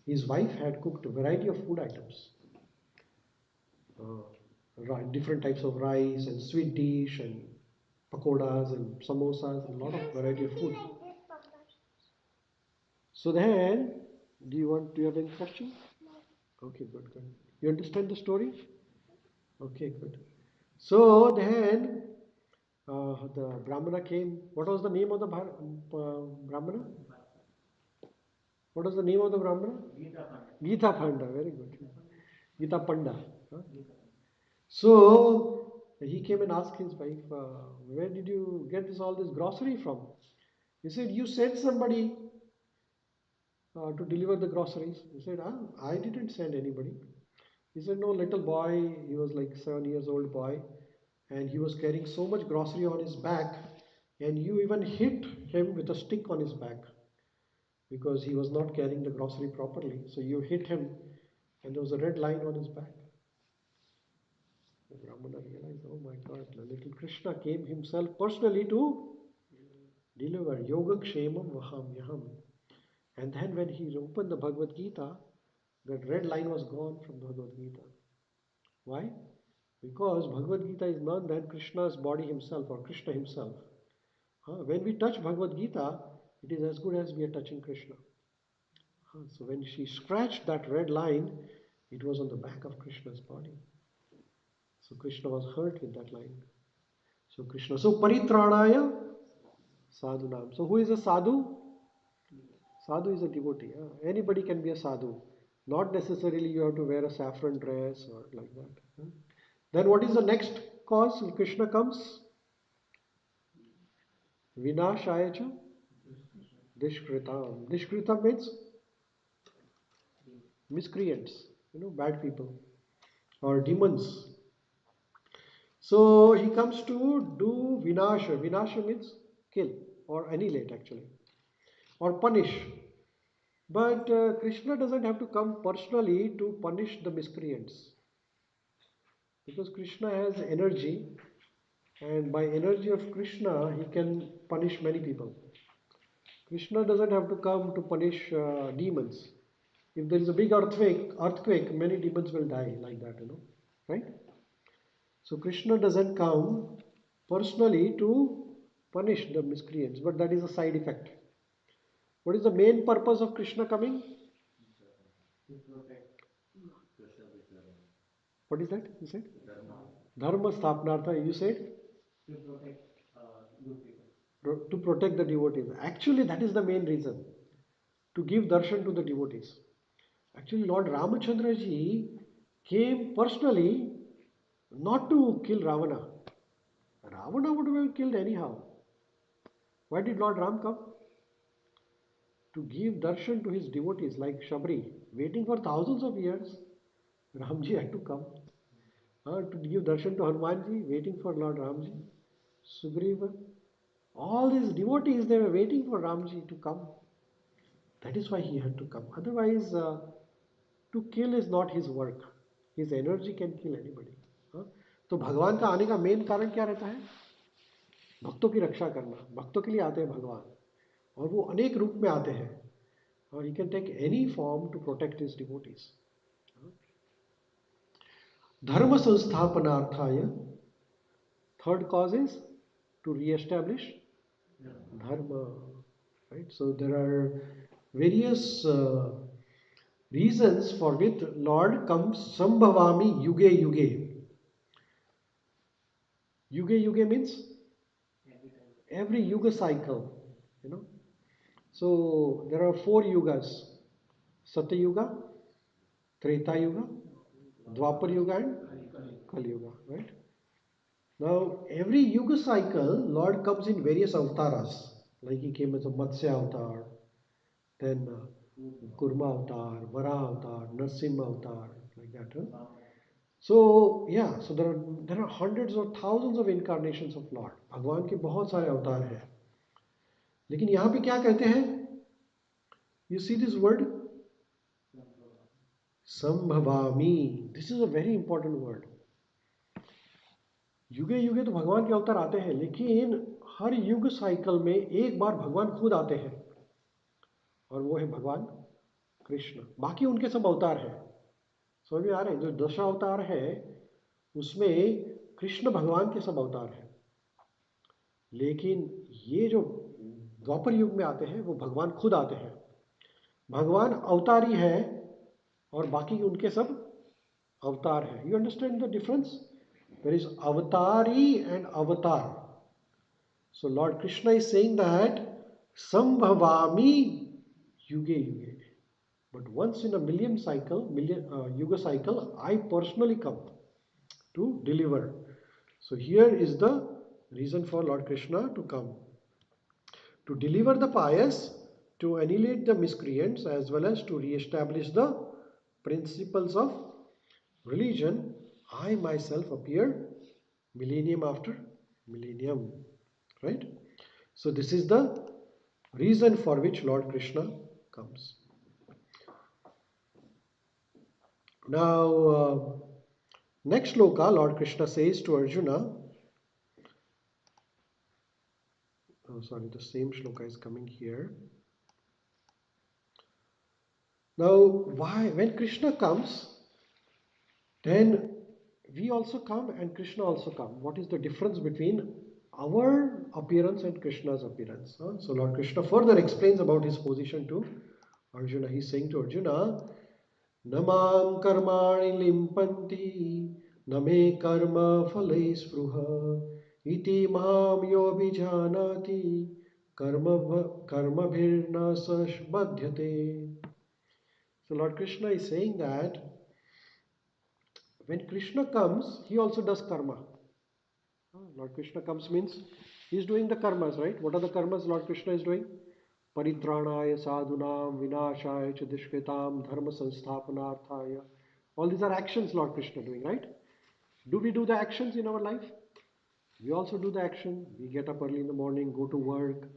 his wife had cooked a variety of food items, different types of rice and sweet dish and pakodas and samosas and a lot of variety of food. So then, do you have any question? Okay, good, good. You understand the story? Okay, good. So then the Brahmana came. What was the name of the Brahmana? What was the name of the Brahmana? Gita Panda. Very good. Gita Panda. Huh? So he came and asked his wife, where did you get all this grocery from? He said, you sent somebody to deliver the groceries. He said, I didn't send anybody. He said, no, little boy, he was like 7 years old boy, and he was carrying so much grocery on his back, and you even hit him with a stick on his back because he was not carrying the grocery properly. So you hit him, and there was a red line on his back. The Brahmana realized, oh my God, the little Krishna came himself personally to deliver Yoga Kshemam Vahamyaham. And then when he opened the Bhagavad Gita, that red line was gone from the Bhagavad Gita. Why? Because Bhagavad Gita is none than Krishna's body himself or Krishna himself. When we touch Bhagavad Gita, it is as good as we are touching Krishna. So when she scratched that red line, it was on the back of Krishna's body. So Krishna was hurt with that line. So Krishna, so paritranaya sadhunam. So who is a sadhu? Sadhu is a devotee. Anybody can be a sadhu. Not necessarily you have to wear a saffron dress or like that. Then what is the next cause? Krishna comes. Vinashaya cha dishkritam. Dishkritam means miscreants, bad people or demons. So he comes to do vinasha. Vinasha means kill or annihilate actually, or punish. But Krishna doesn't have to come personally to punish the miscreants, because Krishna has energy, and by energy of Krishna he can punish many people. Krishna doesn't have to come to punish demons. If there is a big earthquake, many demons will die like that, right? So Krishna doesn't come personally to punish the miscreants, but that is a side effect. What is the main purpose of Krishna coming? What is that? You said? Dharma sthapanartha. You said? To protect the devotees. Actually, that is the main reason. To give darshan to the devotees. Actually, Lord Ramachandra ji came personally not to kill Ravana. Ravana would have been killed anyhow. Why did Lord Ram come? To give darshan to his devotees like Shabri, waiting for thousands of years. Ramji had to come. To give darshan to Hanumanji, waiting for Lord Ramji. Sugriva. All these devotees, they were waiting for Ramji to come. That is why he had to come. Otherwise, to kill is not his work. His energy can kill anybody. तो भगवान का आने का main कारण क्या रहता है? भक्तों की रक्षा करना. भक्तों के लिए आते हैं भगवान, और वो अनेक रूप में आते हैं, और he can take any form to protect his devotees. धर्म संस्थापनार्थाय. Third cause is to re-establish dharma. Right? So there are various reasons for which Lord comes. Sambhavami yuge yuge. Yuge yuge means every yuga cycle. So there are 4 yugas: Satya Yuga, Treta Yuga, Dwapar Yuga, and Kali Yuga. Right? Now every yuga cycle, Lord comes in various avatars. Like he came as a Matsya avatar, then Kurma avatar, Vara avatar, Narsimha avatar, like that. So yeah, so there are hundreds or thousands of incarnations of Lord. भगवान के बहुत सारे अवतार हैं. लेकिन यहाँ पे क्या कहते हैं? You see this word? Sambhavami. This is a very important word. युगे युगे तो भगवान के अवतार आते हैं, लेकिन हर युग साइकिल में एक बार भगवान खुद आते हैं, और वो है भगवान कृष्ण. बाकी उनके सब अवतार हैं. समझ में आ रहे हैं? जो 10 अवतार है उसमें कृष्ण भगवान के सब अवतार हैं, लेकिन ये जो द्वापर युग में आते हैं वो भगवान खुद आते हैं. भगवान अवतारी है और बाकी उनके सब अवतार है. You understand the difference? There is avatari and avatar. So Lord Krishna is saying that Sambhavami yuge yuge. But once in a million yuga cycle, I personally come to deliver. So here is the reason for Lord Krishna to come. To deliver the pious, to annihilate the miscreants, as well as to re-establish the principles of religion, I myself appear millennium after millennium. Right? So this is the reason for which Lord Krishna comes. Now, next shloka, Lord Krishna says to Arjuna, the same shloka is coming here. Now, when Krishna comes, then we also come and Krishna also come. What is the difference between our appearance and Krishna's appearance? So Lord Krishna further explains about his position to Arjuna, he's saying to Arjuna, Namam karmani limpanti, name karma phalai spruha, iti mam yobhijanati, karma bhirna badhyate. So Lord Krishna is saying that when Krishna comes, he also does karma. Lord Krishna comes means he is doing the karmas, right? What are the karmas Lord Krishna is doing? Paritranaya sadhunam vinashaya ch dushkritam dharma sansthapanarthaya. All these are actions Lord Krishna doing, right? Do we do the actions in our life? We also do the action. We get up early in the morning, go to work,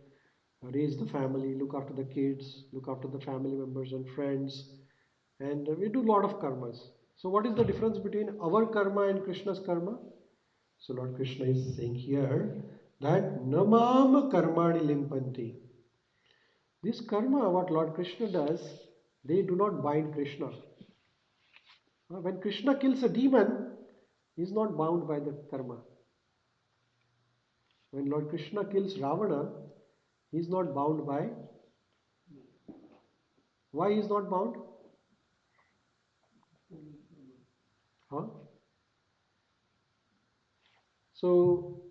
raise the family, look after the kids, look after the family members and friends, and we do a lot of karmas. So, what is the difference between our karma and Krishna's karma? So, Lord Krishna is saying here that namam karmani limpanti. This karma, what Lord Krishna does, they do not bind Krishna. When Krishna kills a demon, he is not bound by the karma. When Lord Krishna kills Ravana, he is not bound by. Why he is not bound? Huh? So,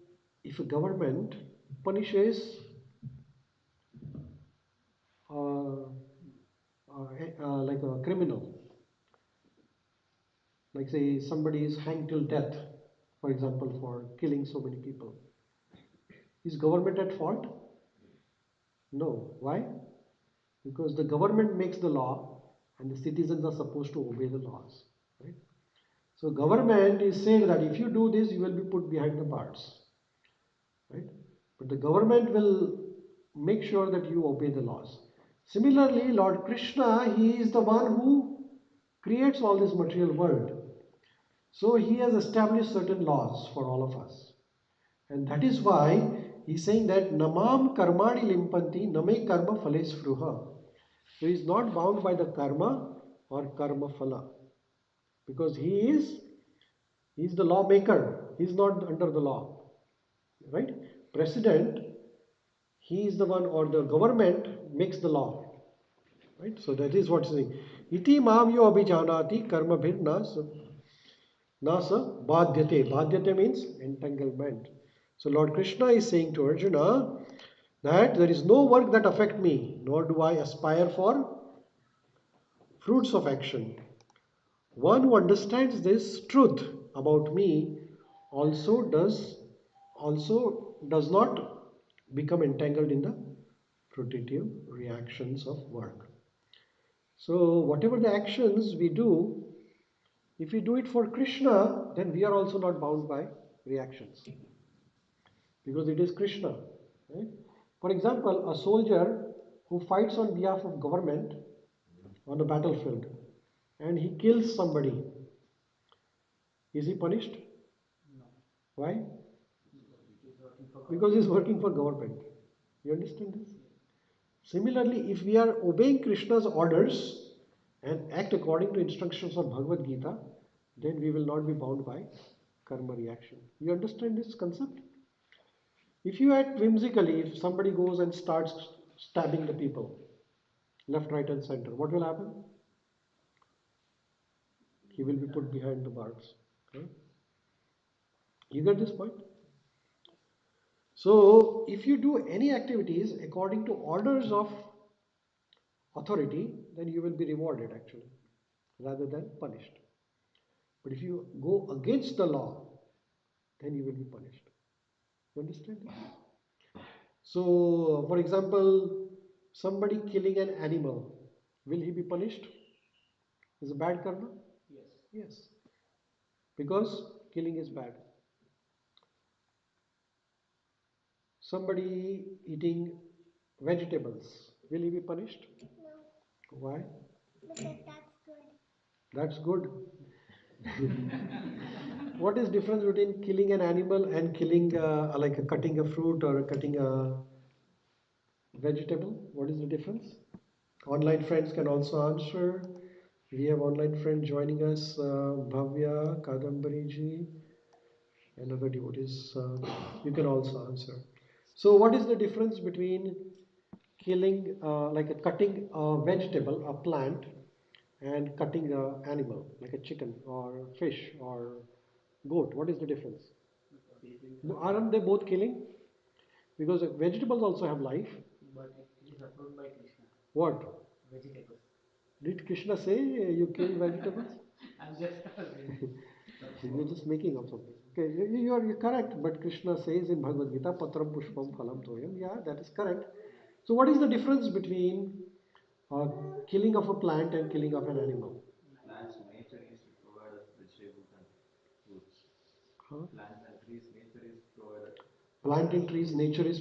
if a government punishes uh, like a criminal, like say somebody is hanged till death, for example, for killing so many people, is government at fault? No. Why? Because the government makes the law and the citizens are supposed to obey the laws. Right? So government is saying that if you do this, you will be put behind the bars. Right? But the government will make sure that you obey the laws. Similarly, Lord Krishna, he is the one who creates all this material world. So he has established certain laws for all of us. And that is why he's saying that Namam karmani limpanti name karma phales fruha. So he is not bound by the karma or karma phala. Because he is the lawmaker. He is not under the law. Right? President, he is the one, or the government makes the law. Right? So that is what he's saying. Iti mam yo abhijanati karma bhir nasa badhyate. Badhyate means entanglement. So Lord Krishna is saying to Arjuna that there is no work that affect me, nor do I aspire for fruits of action. One who understands this truth about me also does not become entangled in the fruitive reactions of work. So whatever the actions we do, if we do it for Krishna, then we are also not bound by reactions because it is Krishna. Right? For example, a soldier who fights on behalf of government on a battlefield and he kills somebody, is he punished? Why? Because he is working for government. You understand this? Similarly, if we are obeying Krishna's orders and act according to instructions of Bhagavad Gita, then we will not be bound by karma reaction. You understand this concept? If you act whimsically, if somebody goes and starts stabbing the people, left, right, and center, what will happen? He will be put behind the bars. Okay? You get this point? So, if you do any activities according to orders of authority, then you will be rewarded actually, rather than punished. But if you go against the law, then you will be punished. You understand? So, for example, somebody killing an animal, will he be punished? Is a bad karma? Yes. Because killing is bad. Somebody eating vegetables, will he be punished? Why? That's good. What is difference between killing an animal and killing like cutting a fruit or cutting a vegetable? What is the difference? Online friends can also answer. We have online friend joining us, Bhavya, Kadambari ji, and other devotees. You can also answer. So, what is the difference between killing, like a cutting a vegetable, a plant, and cutting a animal, like a chicken or fish or goat? What is the difference? Aren't they both killing? Because vegetables also have life. But it is approved by Krishna. What? Vegetables. Did Krishna say you kill vegetables? I'm just saying. You're just making up something. Okay, you're correct, but Krishna says in Bhagavad Gita, Patram Pushpam Phalam Toyam. Yeah, that is correct. So, what is the difference between uh, killing of a plant and killing of an animal? Plants, nature is to provide us vegetables and fruits. Huh? Plants and trees, nature is provided. Plant and trees, nature is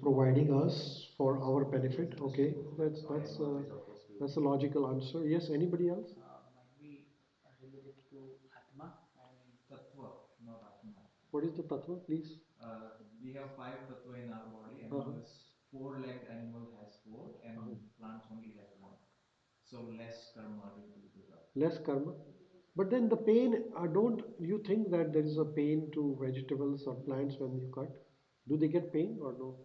providing us for our benefit. Okay, that's a logical answer. Yes, anybody else? Might be related to Atma and Tattva, not Atma. What is the tattva, please? We have five tattva in our body. Animals, four-legged animal has four, and plants only has one. So less karma due to that. Less karma. But then the pain, don't you think that there is a pain to vegetables or plants when you cut? Do they get pain or no?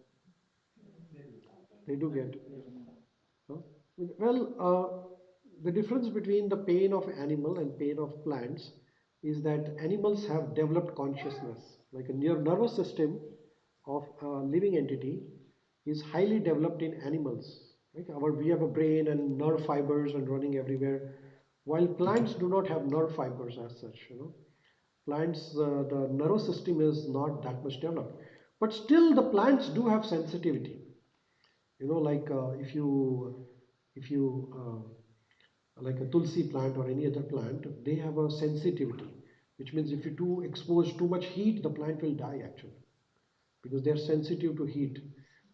They do get. Huh? Well, the difference between the pain of animal and pain of plants is that animals have developed consciousness, like a nervous system of a living entity is highly developed in animals. Right? We have a brain and nerve fibers and running everywhere, while plants do not have nerve fibers as such. Plants, the nervous system is not that much developed, but still the plants do have sensitivity. Like if you like a tulsi plant or any other plant, they have a sensitivity, which means if you expose too much heat, the plant will die actually, because they are sensitive to heat.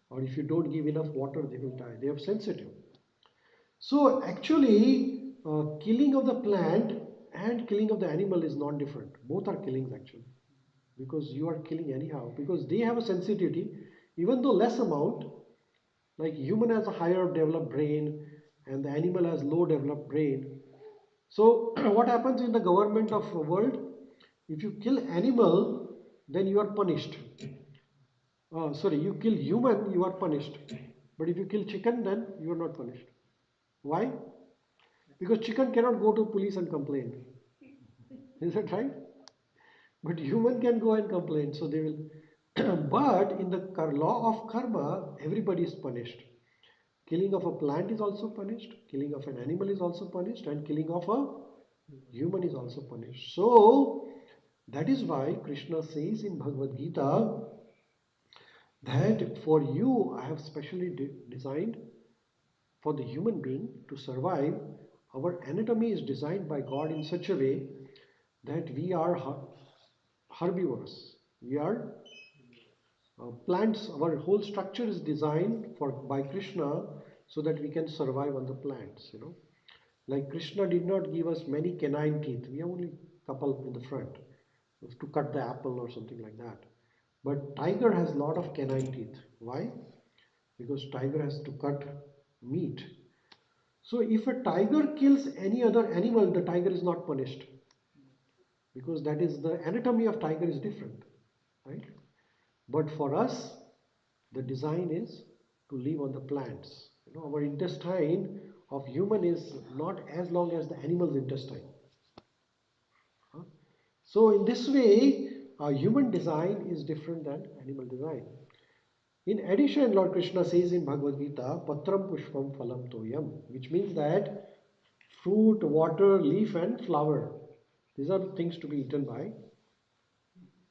Or if you don't give enough water, they will die. They are sensitive. So actually, killing of the plant and killing of the animal is not different. Both are killings actually, because you are killing anyhow, because they have a sensitivity, even though less amount. Like human has a higher developed brain and the animal has low developed brain. So what happens in the government of world? If you kill animal, then you are punished. Sorry, you kill human, you are punished. But if you kill chicken, then you are not punished. Why? Because chicken cannot go to police and complain. Is that right? But human can go and complain, so they will. But in the law of karma, everybody is punished. Killing of a plant is also punished, killing of an animal is also punished, and killing of a human is also punished. So, that is why Krishna says in Bhagavad Gita that for you I have specially designed for the human being to survive. Our anatomy is designed by God in such a way that we are herbivores. We are plants. Our whole structure is designed for by Krishna so that we can survive on the plants. Like Krishna did not give us many canine teeth. We have only couple in the front to cut the apple or something like that. But tiger has a lot of canine teeth. Why? Because tiger has to cut meat. So if a tiger kills any other animal, the tiger is not punished, because that is the anatomy of tiger is different, right? But for us, the design is to live on the plants. Our intestine of human is not as long as the animal's intestine. Huh? So in this way, human design is different than animal design. In addition, Lord Krishna says in Bhagavad Gita, Patram Pushpam Phalam Toyam, which means that fruit, water, leaf, and flower, these are the things to be eaten by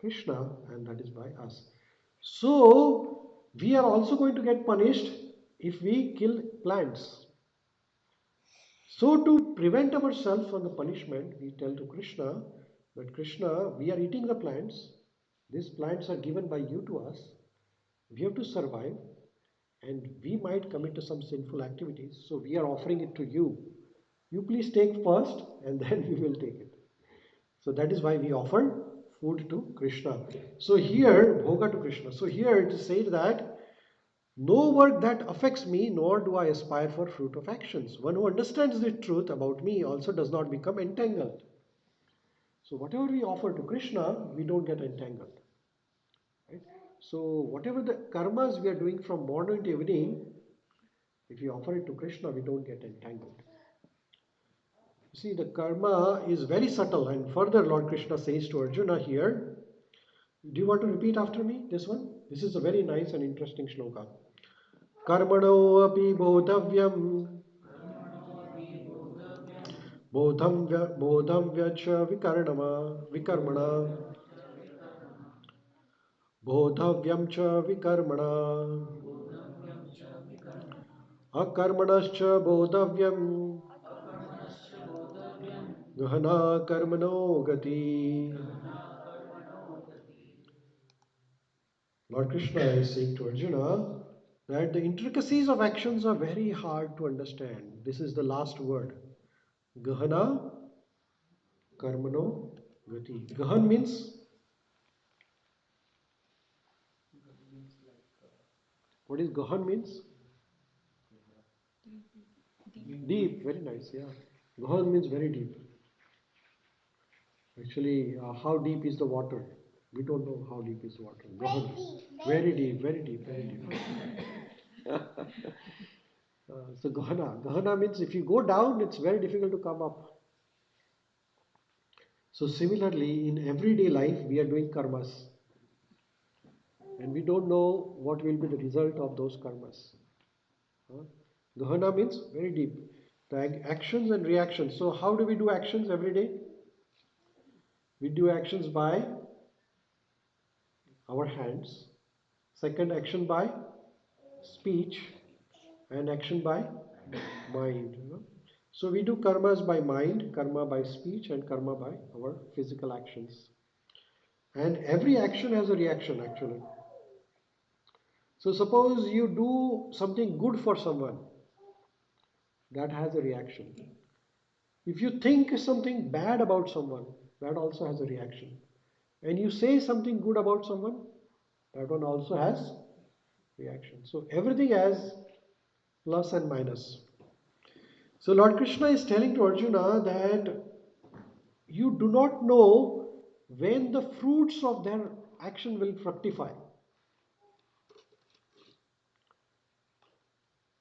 Krishna, and that is by us. So, we are also going to get punished if we kill plants. So, to prevent ourselves from the punishment, we tell to Krishna that Krishna, we are eating the plants. These plants are given by you to us. We have to survive, and we might commit to some sinful activities. So, we are offering it to you. You please take first, and then we will take it. So that is why we offer food to Krishna. So here, bhoga to Krishna. So here it is said that no work that affects me, nor do I aspire for fruit of actions. One who understands the truth about me also does not become entangled. So whatever we offer to Krishna, we don't get entangled. Right? So whatever the karmas we are doing from morning to evening, If you offer it to Krishna, we don't get entangled. You see, the karma is very subtle, and further Lord Krishna says to Arjuna here, do you want to repeat after me this one? This is a very nice and interesting shloka. Karmano api bodhavyam bodham vyacha vikarmana bodhavyam cha vikarmana akarmanascha bodhavyam gahana karmano gati. Lord Krishna is saying to Arjuna that the intricacies of actions are very hard to understand. This is the last word. Gahana karmano gati. Gahan means, what is Gahan means? Deep, very nice, yeah. Gahan means very deep. Actually, how deep is the water? We don't know how deep is the water. Gahan. Very deep, very deep, very deep. So Gahana. Gahana means if you go down, it's very difficult to come up. So similarly, in everyday life, we are doing karmas. And we don't know what will be the result of those karmas. Gahana means very deep. The actions and reactions. So how do we do actions every day? We do actions by our hands. Second, action by speech. And action by mind. So we do karmas by mind, karma by speech, and karma by our physical actions. And every action has a reaction actually. So suppose you do something good for someone, that has a reaction. If you think something bad about someone, that also has a reaction. And you say something good about someone, that one also has reaction. So everything has plus and minus. So Lord Krishna is telling to Arjuna that you do not know when the fruits of their action will fructify.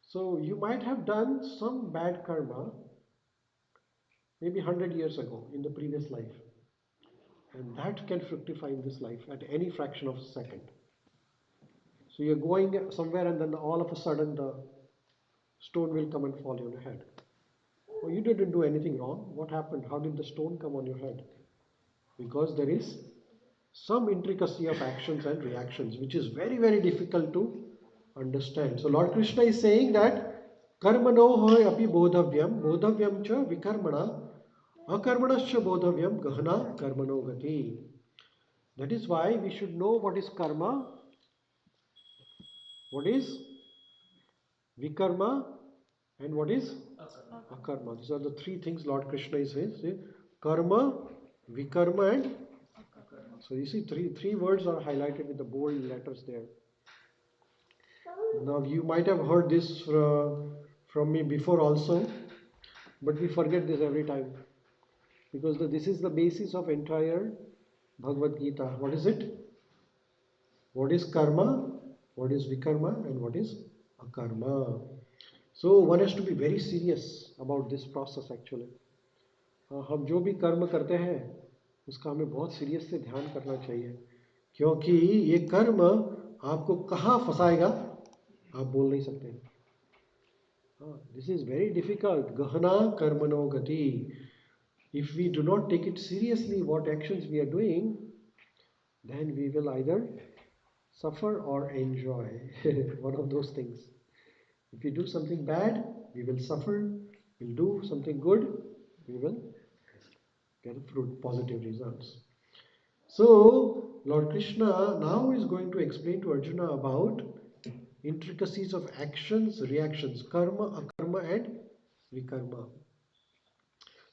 So you might have done some bad karma maybe 100 years ago in the previous life. And that can fructify in this life at any fraction of a second. So you're going somewhere and then all of a sudden the stone will come and fall on your head. Oh, you didn't do anything wrong. What happened? How did the stone come on your head? Because there is some intricacy of actions and reactions, which is very, very difficult to understand. So Lord Krishna is saying that karmano api bodhavyam cha vikarmana akarmanascha bodhavyam gahana karmano gati. That is why we should know what is karma, what is vikarma, and what is akarma. These are the three things Lord Krishna is saying. Karma, vikarma, and so you see three words are highlighted with the bold letters there. Now you might have heard this from me before also, but we forget this every time because this is the basis of entire Bhagavad Gita. What is it? What is karma? What is vikarma? And what is akarma? So one has to be very serious about this process actually. हम जो भी कर्म करते हैं उसका हमें बहुत serious से ध्यान करना चाहिए क्योंकि ये कर्म आपको कहाँ फंसाएगा आप बोल नहीं सकते. This is very difficult. Gahana karmano gati. If we do not take it seriously what actions we are doing, then we will either suffer or enjoy. One of those things. If we do something bad, we will suffer. We'll do something good, we will get fruit, positive results. So, Lord Krishna now is going to explain to Arjuna about intricacies of actions, reactions, karma, akarma, and vikarma.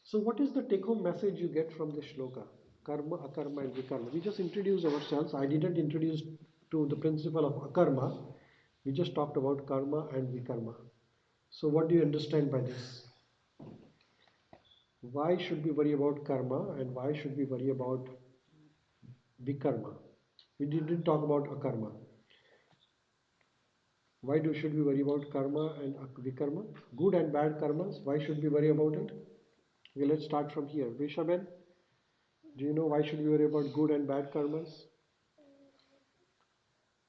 So, what is the take-home message you get from this shloka? Karma, akarma, and vikarma. We just introduced ourselves. I didn't introduce to the principle of akarma. We just talked about karma and vikarma. So, what do you understand by this? Why should we worry about karma and why should we worry about vikarma? We didn't talk about akarma. Should we worry about karma and vikarma? Good and bad karmas. Why should we worry about it? Okay, let's start from here. Vishaben, do you know why should we worry about good and bad karmas?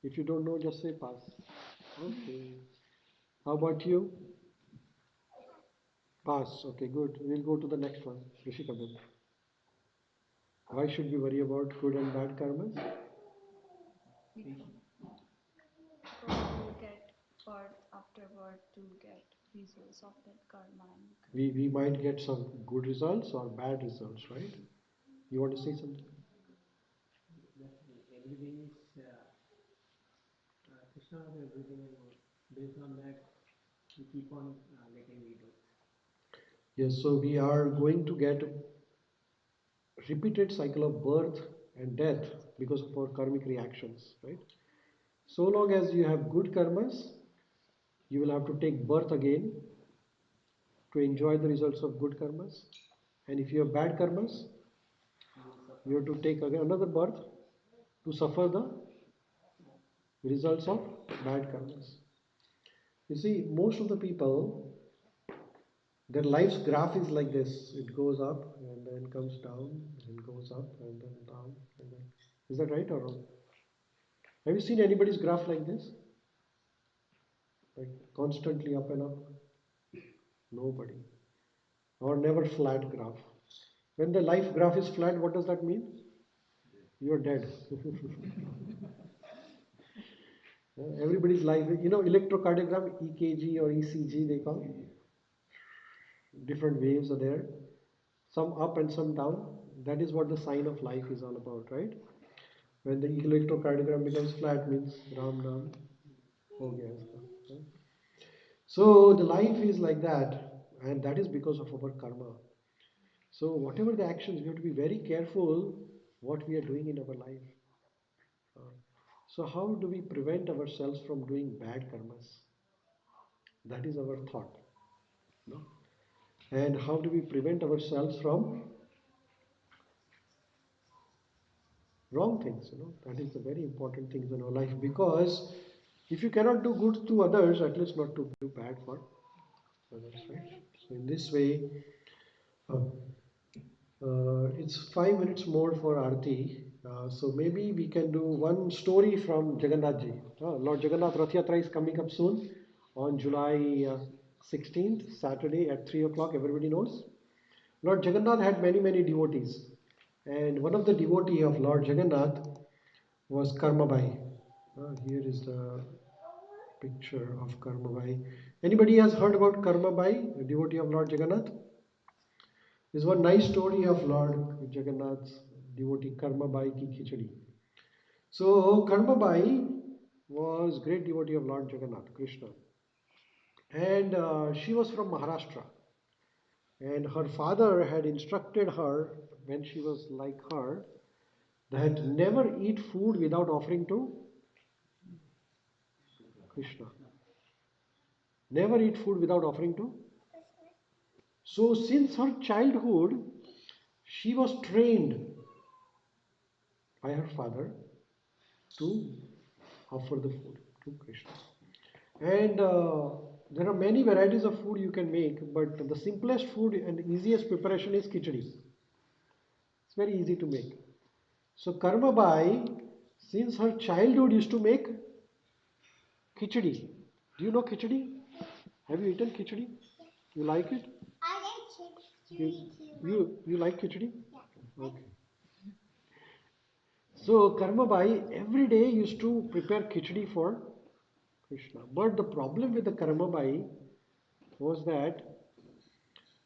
If you don't know, just say pass. Okay. How about you? Pass. Okay, good. We'll go to the next one. Rishikabin. Why should we worry about good and bad karmas? Because you get birth after birth to get results of that karma. We might get some good results or bad results, right? You want to say something? Everything is Krishna has everything, and based on that, we keep on getting rebirth. Yes, so we are going to get repeated cycle of birth and death because of our karmic reactions, right? So long as you have good karmas, you will have to take birth again to enjoy the results of good karmas. And if you have bad karmas, you have to take again another birth to suffer the results of bad karmas. You see, most of the people, their life's graph is like this. It goes up and then comes down and goes up and then down and then. Is that right or wrong? Have you seen anybody's graph like this? Like constantly up and up? Nobody. Or never flat graph. When the life graph is flat, what does that mean? You are dead. Everybody's life, electrocardiogram, EKG or ECG, they call different waves are there, some up and some down. That is what the sign of life is all about, right? When the electrocardiogram becomes flat, means Ram Nam ho gaya iska, right? So the life is like that, and that is because of our karma. So whatever the actions, we have to be very careful what we are doing in our life. So how do we prevent ourselves from doing bad karmas? That is our thought. No? And how do we prevent ourselves from wrong things? That is the very important things in our life, because if you cannot do good to others, at least not to do bad for others, right? So in this way, uh, it's 5 minutes more for Aarti. So maybe we can do one story from Jagannath Ji. Lord Jagannath Rath Yatra is coming up soon on July 16th, Saturday at 3 o'clock. Everybody knows. Lord Jagannath had many, many devotees. And one of the devotee of Lord Jagannath was Karmabai. Here is the picture of Karmabai. Anybody has heard about Karmabai, a devotee of Lord Jagannath? There's one nice story of Lord Jagannath's devotee Karmabai ki khichdi. So Karmabai was great devotee of Lord Jagannath, Krishna. And she was from Maharashtra. And her father had instructed her when she was like her that never eat food without offering to Krishna. Never eat food without offering to. So since her childhood, she was trained by her father to offer the food to Krishna. And there are many varieties of food you can make, but the simplest food and easiest preparation is khichdi. It's very easy to make. So Karmabai, since her childhood, used to make khichdi. Do you know khichdi? Have you eaten khichdi? You like it? I like khichdi You, too. you like khichdi? Yeah. Okay. So Karmabai every day used to prepare khichdi for Krishna. But the problem with the Karmabai was that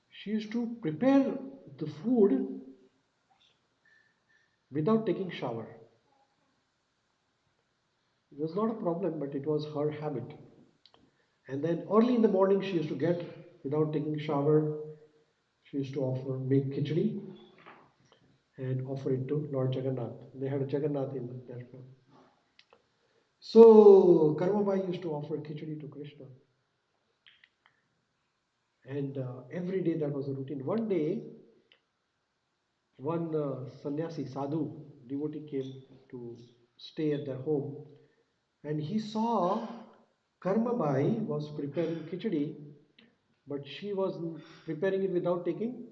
she used to prepare the food without taking shower. It was not a problem, but it was her habit. And then early in the morning, she used to get, without taking shower, she used to make khichdi and offer it to Lord Jagannath. They had a Jagannath in their family. So Karmabai used to offer khichdi to Krishna. And every day that was a routine. One day, one sannyasi, sadhu, devotee came to stay at their home, and he saw Karmabai was preparing khichdi, but she was preparing it without taking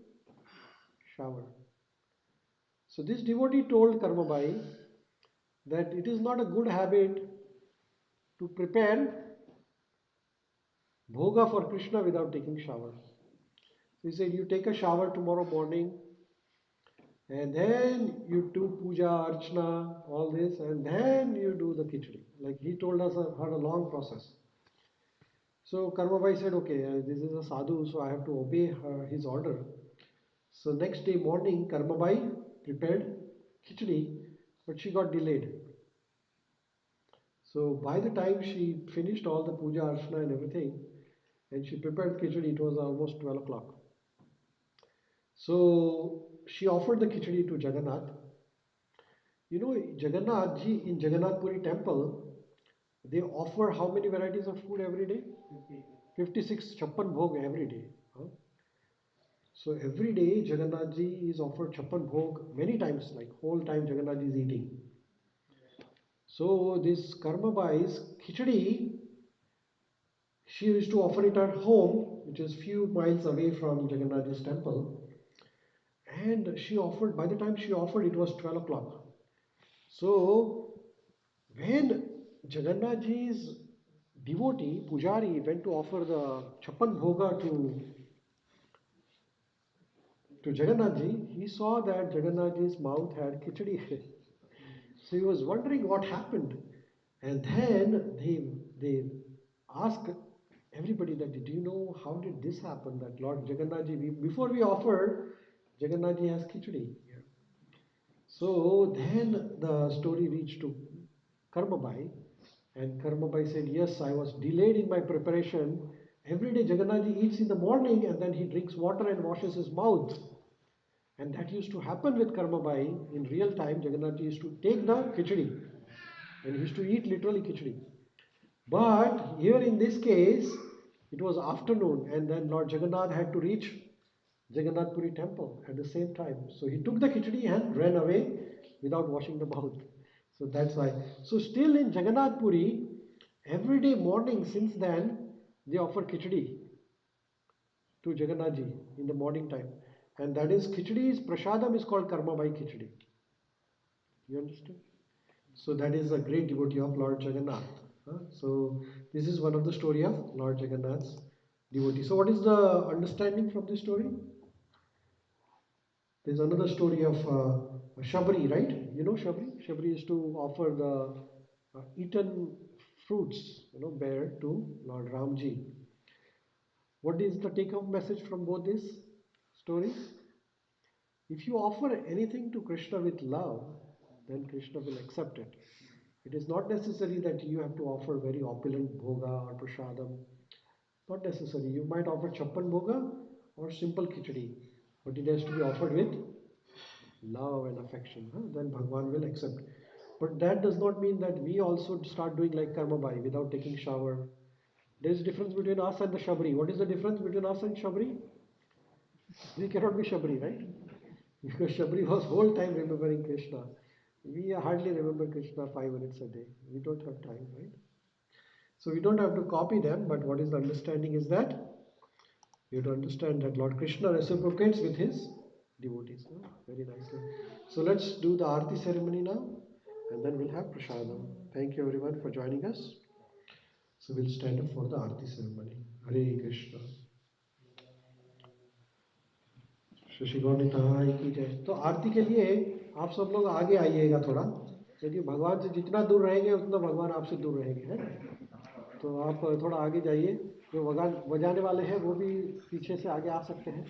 shower. So this devotee told Karmabai that it is not a good habit to prepare bhoga for Krishna without taking shower. So he said, you take a shower tomorrow morning and then you do puja, archana, all this, and then you do the khichdi. Like he told us, had a long process. So Karmabai said, okay, this is a sadhu, so I have to obey his order. So next day morning, Karmabai prepared khichdi, but she got delayed. So by the time she finished all the puja, archana and everything, and she prepared khichdi, it was almost 12 o'clock. So she offered the khichdi to Jagannath. You know, Jagannath ji in Jagannath Puri temple, they offer how many varieties of food every day? 56 chappan bhog every day. Huh? So every day Jagannath ji is offered chappan bhog many times, like whole time Jagannath ji is eating. So this Karmabai's khichdi, she used to offer it at home, which is few miles away from Jagannath ji's temple. And she offered, by the time she offered, it was 12 o'clock. So when Jagannath ji's devotee, Pujari, went to offer the chappan bhoga to Jagannath ji, he saw that Jagannath ji's mouth had khichdi. So he was wondering what happened. And then they asked everybody that, do you know how did this happen? That Lord Jagannath ji, before we offered, Jagannath ji has khichdi. So then the story reached to Karmabai, and Karmabai said, yes, I was delayed in my preparation. Every day Jagannath ji eats in the morning and then he drinks water and washes his mouth. And that used to happen with Karmabai in real time. Jagannath ji used to take the khichdi and he used to eat literally khichdi. But here in this case, it was afternoon and then Lord Jagannath had to reach Jagannath Puri temple at the same time. So he took the khichdi and ran away without washing the mouth. So that's why. So still in Jagannath Puri, every day morning since then, they offer khichdi to Jagannath ji in the morning time. And that is khichdi's prasadam is called Karmabai khichdi. You understand? So that is a great devotee of Lord Jagannath. So this is one of the story of Lord Jagannath's devotee. So what is the understanding from this story? There's another story of Shabri, right? You know Shabri? Shabri is to offer the eaten fruits, bear to Lord Ramji. What is the take-home message from both these stories? If you offer anything to Krishna with love, then Krishna will accept it. It is not necessary that you have to offer very opulent bhoga or prasadam. Not necessary. You might offer chappan bhoga or simple khichdi, but it has to be offered with love and affection. Then Bhagwan will accept. But that does not mean that we also start doing like Karmabai without taking shower. There is a difference between us and the Shabri. What is the difference between us and Shabri? We cannot be Shabri, right? Because Shabri was whole time remembering Krishna. We hardly remember Krishna 5 minutes a day. We don't have time, right? So we don't have to copy them, but what is the understanding is that you have to understand that Lord Krishna reciprocates with his devotees. Very nicely. So let's do the Aarti ceremony now, and then we'll have Prasadam. Thank you everyone for joining us. So we'll stand up for the Aarti ceremony. Hare Krishna. Shri गौनिताय की जय। तो आरती के लिए आप सब लोग आगे आइएगा थोड़ा, क्योंकि भगवान से जितना दूर रहेंगे उतना भगवान आपसे दूर रहेंगे, है ना। तो आप थोड़ा आगे जाइए। जो बजाने वाले हैं वो भी पीछे से आगे आ सकते हैं।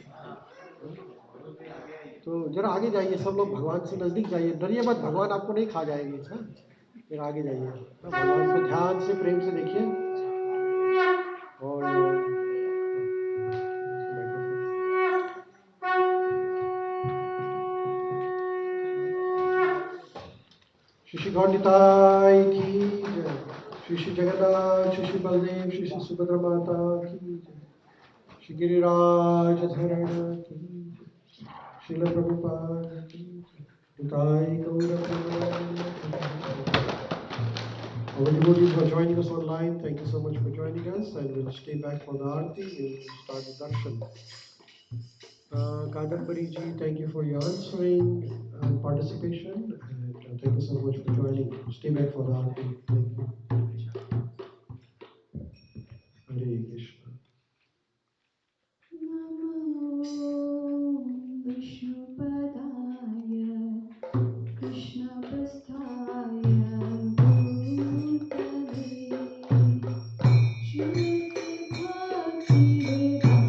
तो जरा आगे जाइए सब लोग, भगवान से नजदीक जाइए, डरिए मत, भगवान आपको नहीं खा जाएंगे। फिर आगे जाइए, भगवान को ध्यान से प्रेम से देखिए। और श्री गौनिताय की जय। श्री जगन्नाथ, श्री बलदेव, श्री सुभद्रा माता की जय। श्री गिरिराज धरण की जय। श्रील प्रभुपाद की जय। निताय गौर Premanand. Our devotees who are joining us online, thank you so much for joining us, and we'll stay back for the Aarti. We'll start the darshan. Kadambari ji, thank you for your answering and participation, and thank you so much for joining. Stay back for the Aarti. Thank you.